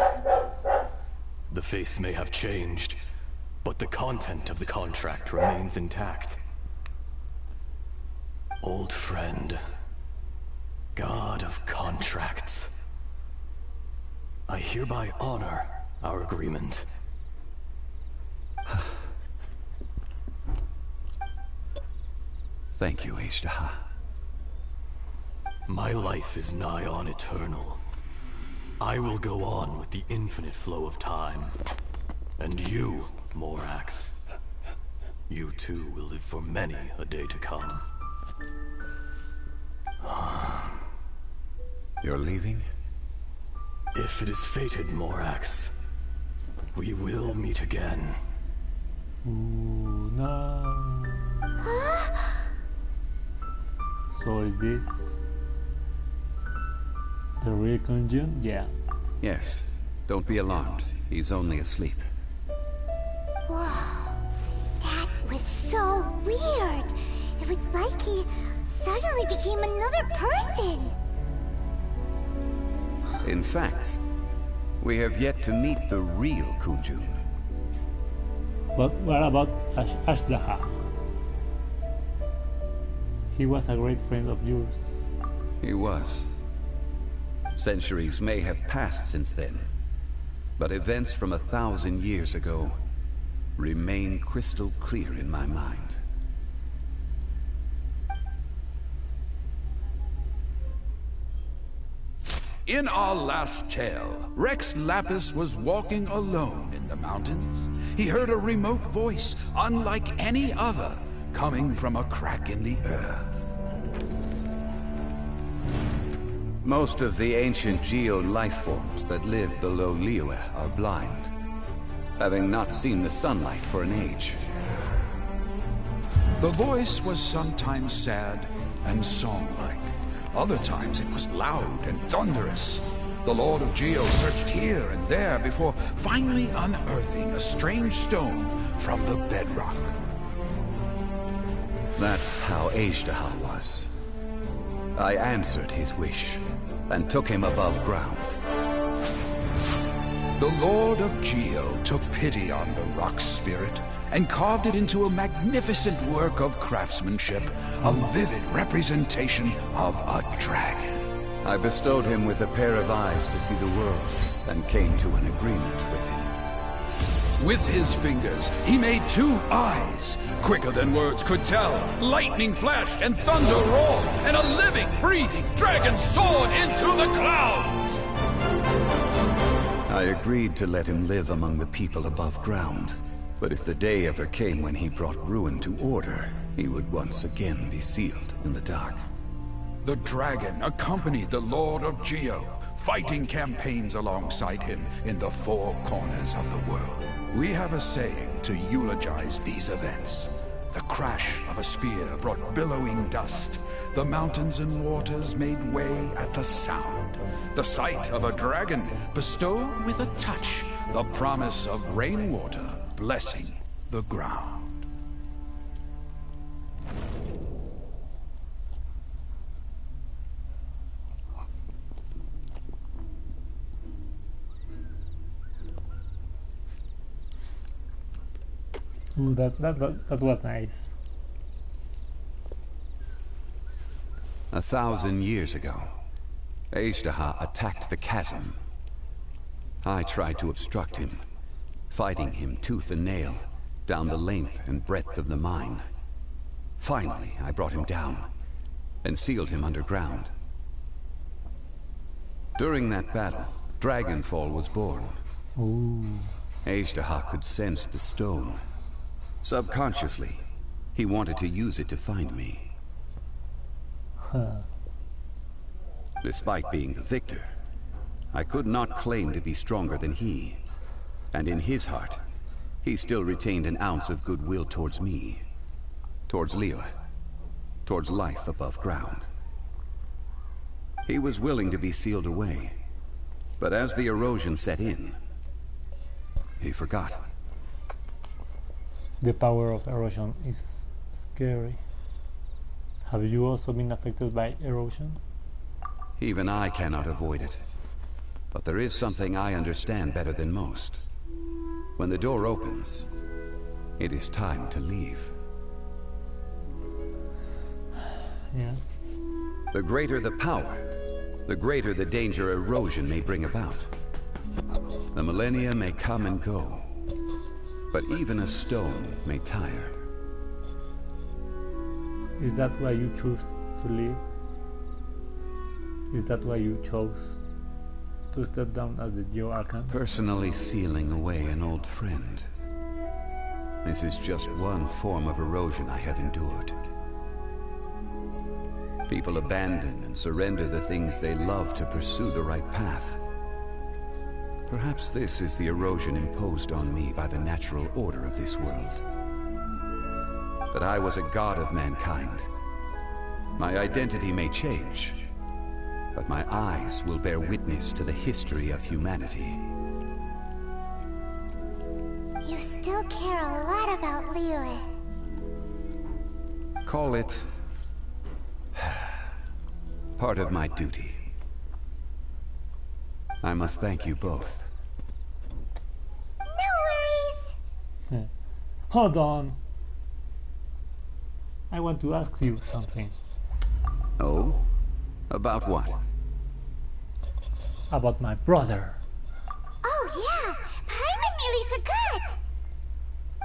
The face may have changed, but the content of the contract remains intact. Old friend, god of contracts, I hereby honor our agreement. Thank you, H-Daha. My life is nigh on eternal. I will go on with the infinite flow of time. And you, Morax, you too will live for many a day to come. You're leaving? If it is fated, Morax, we will meet again. Ooh, no. So is this the real Kunjun? Yeah. Yes. Don't be alarmed. He's only asleep. Whoa. That was so weird. It was like he suddenly became another person. In fact, we have yet to meet the real Kunjun. But what about H-Daha? He was a great friend of yours. He was. Centuries may have passed since then, but events from 1,000 years ago remain crystal clear in my mind. In our last tale, Rex Lapis was walking alone in the mountains. He heard a remote voice, unlike any other, coming from a crack in the earth. Most of the ancient geo-life forms that live below Liyue are blind, having not seen the sunlight for an age. The voice was sometimes sad and song-like. Other times it was loud and thunderous. The Lord of Geo searched here and there before finally unearthing a strange stone from the bedrock. That's how Azhdaha was. I answered his wish and took him above ground. The Lord of Geo took pity on the rock spirit and carved it into a magnificent work of craftsmanship, a vivid representation of a dragon. I bestowed him with a pair of eyes to see the world and came to an agreement with him. With his fingers, he made 2 eyes, quicker than words could tell. Lightning flashed and thunder roared, and a living, breathing dragon soared into the clouds. I agreed to let him live among the people above ground. But if the day ever came when he brought ruin to order, he would once again be sealed in the dark. The dragon accompanied the Lord of Geo, fighting campaigns alongside him in the 4 corners of the world. We have a saying to eulogize these events. The crash of a spear brought billowing dust. The mountains and waters made way at the sound. The sight of a dragon bestowed with a touch the promise of rainwater blessing the ground. Ooh, that was nice. 1,000 years ago, Azhdaha attacked the chasm. I tried to obstruct him, fighting him tooth and nail down the length and breadth of the mine. Finally, I brought him down and sealed him underground. During that battle, Dragonfall was born. Ooh. Azhdaha could sense the stone. Subconsciously, he wanted to use it to find me. Huh. Despite being the victor, I could not claim to be stronger than he. And in his heart, he still retained an ounce of goodwill towards me. Towards Liyue. Towards life above ground. He was willing to be sealed away. But as the erosion set in, he forgot. The power of erosion is scary. Have you also been affected by erosion? Even I cannot avoid it. But there is something I understand better than most. When the door opens, it is time to leave. Yeah. The greater the power, the greater the danger erosion may bring about. The millennia may come and go, but even a stone may tire. Is that why you choose to live? Is that why you chose to step down as the Geo Archon? Personally sealing away an old friend. This is just one form of erosion I have endured. People abandon and surrender the things they love to pursue the right path. Perhaps this is the erosion imposed on me by the natural order of this world. But I was a god of mankind. My identity may change, but my eyes will bear witness to the history of humanity. You still care a lot about Liyue. Call it part of my duty. I must thank you both. No worries. Hold on. I want to ask you something. Oh? About what? About my brother. Oh yeah, Paimon nearly forgot.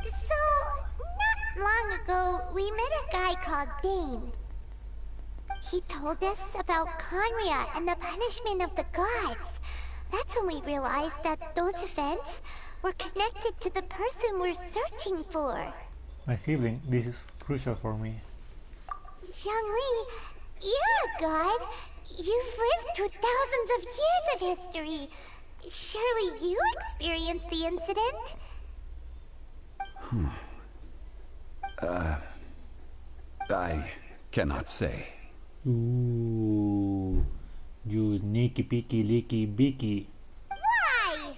So, not long ago, we met a guy called Dane. He told us about Conria and the punishment of the gods. That's when we realized that those events were connected to the person we're searching for. My sibling, this is crucial for me. Zhongli, you're a god. You've lived through thousands of years of history. Surely you experienced the incident? I cannot say. Ooh, you sneaky peeky leaky beaky. Why?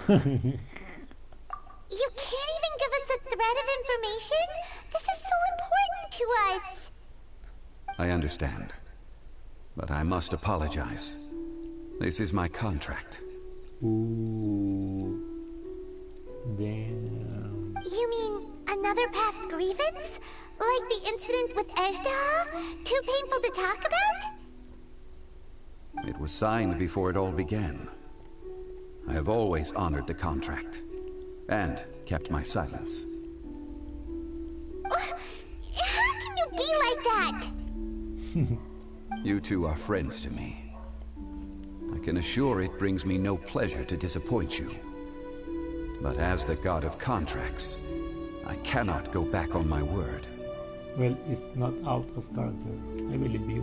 You can't even give us a thread of information? This is so important to us. I understand. But I must apologize. This is my contract. Ooh. Damn. You mean another past grievance? Like the incident with Ejda? Too painful to talk about? It was signed before it all began. I have always honored the contract. And kept my silence. How can you be like that? You two are friends to me. I can assure it brings me no pleasure to disappoint you. But as the god of contracts, I cannot go back on my word. Well, it's not out of character. I believe you.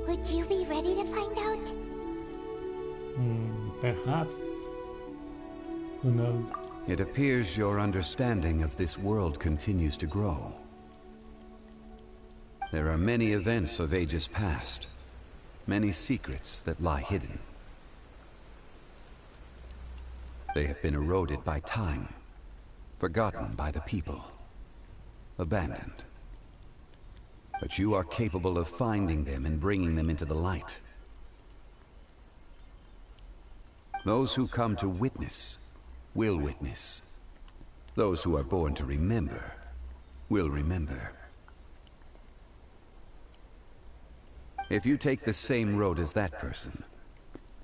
Would you be ready to find out? Perhaps. Who knows? It appears your understanding of this world continues to grow. There are many events of ages past, many secrets that lie hidden. They have been eroded by time, forgotten by the people, abandoned. But you are capable of finding them and bringing them into the light. Those who come to witness will witness. Those who are born to remember will remember. If you take the same road as that person,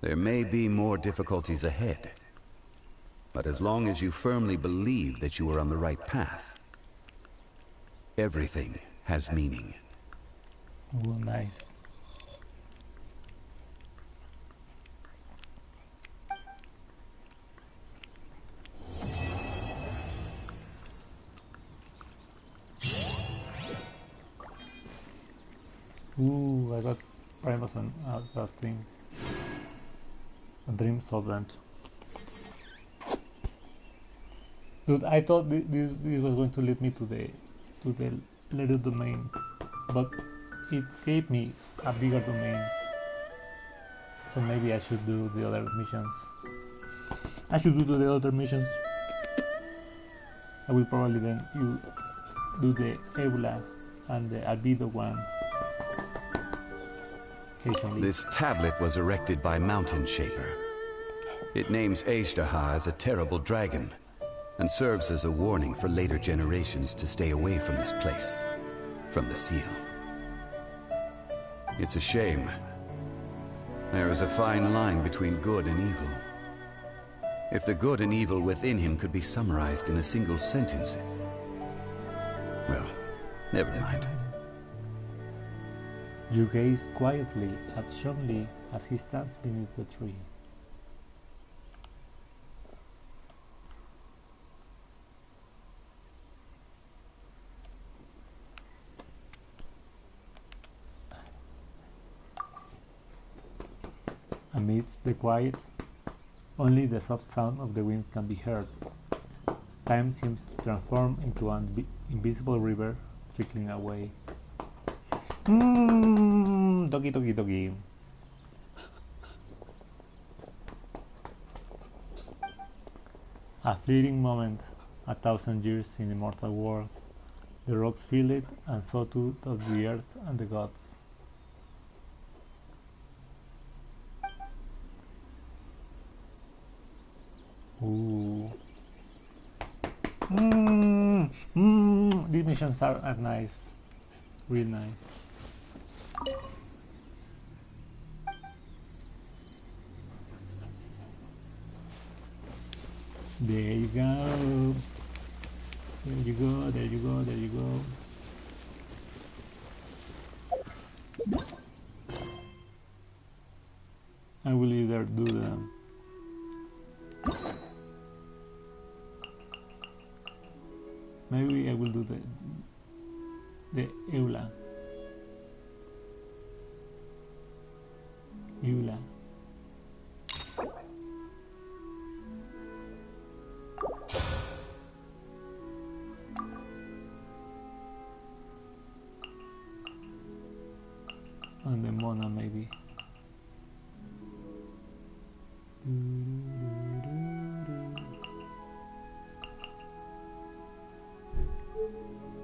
there may be more difficulties ahead. But as long as you firmly believe that you are on the right path, everything has meaning. Oh, nice. Ooh, I got Primus and that thing. A dream solvent. Dude, I thought this was going to lead me to the little domain, but it gave me a bigger domain. So maybe I should do the other missions. I will probably then you do the Eula and the Albedo one. Occasionally. This tablet was erected by Mountain Shaper. It names Ejdaha as a terrible dragon, and serves as a warning for later generations to stay away from this place, from the seal. It's a shame. There is a fine line between good and evil. If the good and evil within him could be summarized in a single sentence... Well, never mind. You gaze quietly at Zhongli as he stands beneath the tree. Amidst the quiet, only the soft sound of the wind can be heard. Time seems to transform into an invisible river trickling away. Doggy doggy doggy. A fleeting moment, 1,000 years in the mortal world. The rocks feel it, and so too does the earth and the gods. Ooh. These missions are nice. Real nice. There you go. There you go, there you go, there you go. I will either do them. Maybe I will do the Eula. Eula. And the Mona maybe.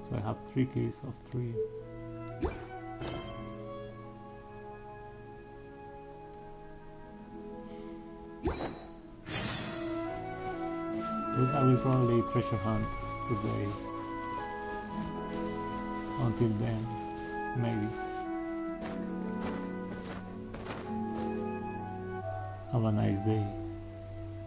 So I have 3 keys of 3. But I will probably treasure hunt today. Until then, maybe. Have a nice day.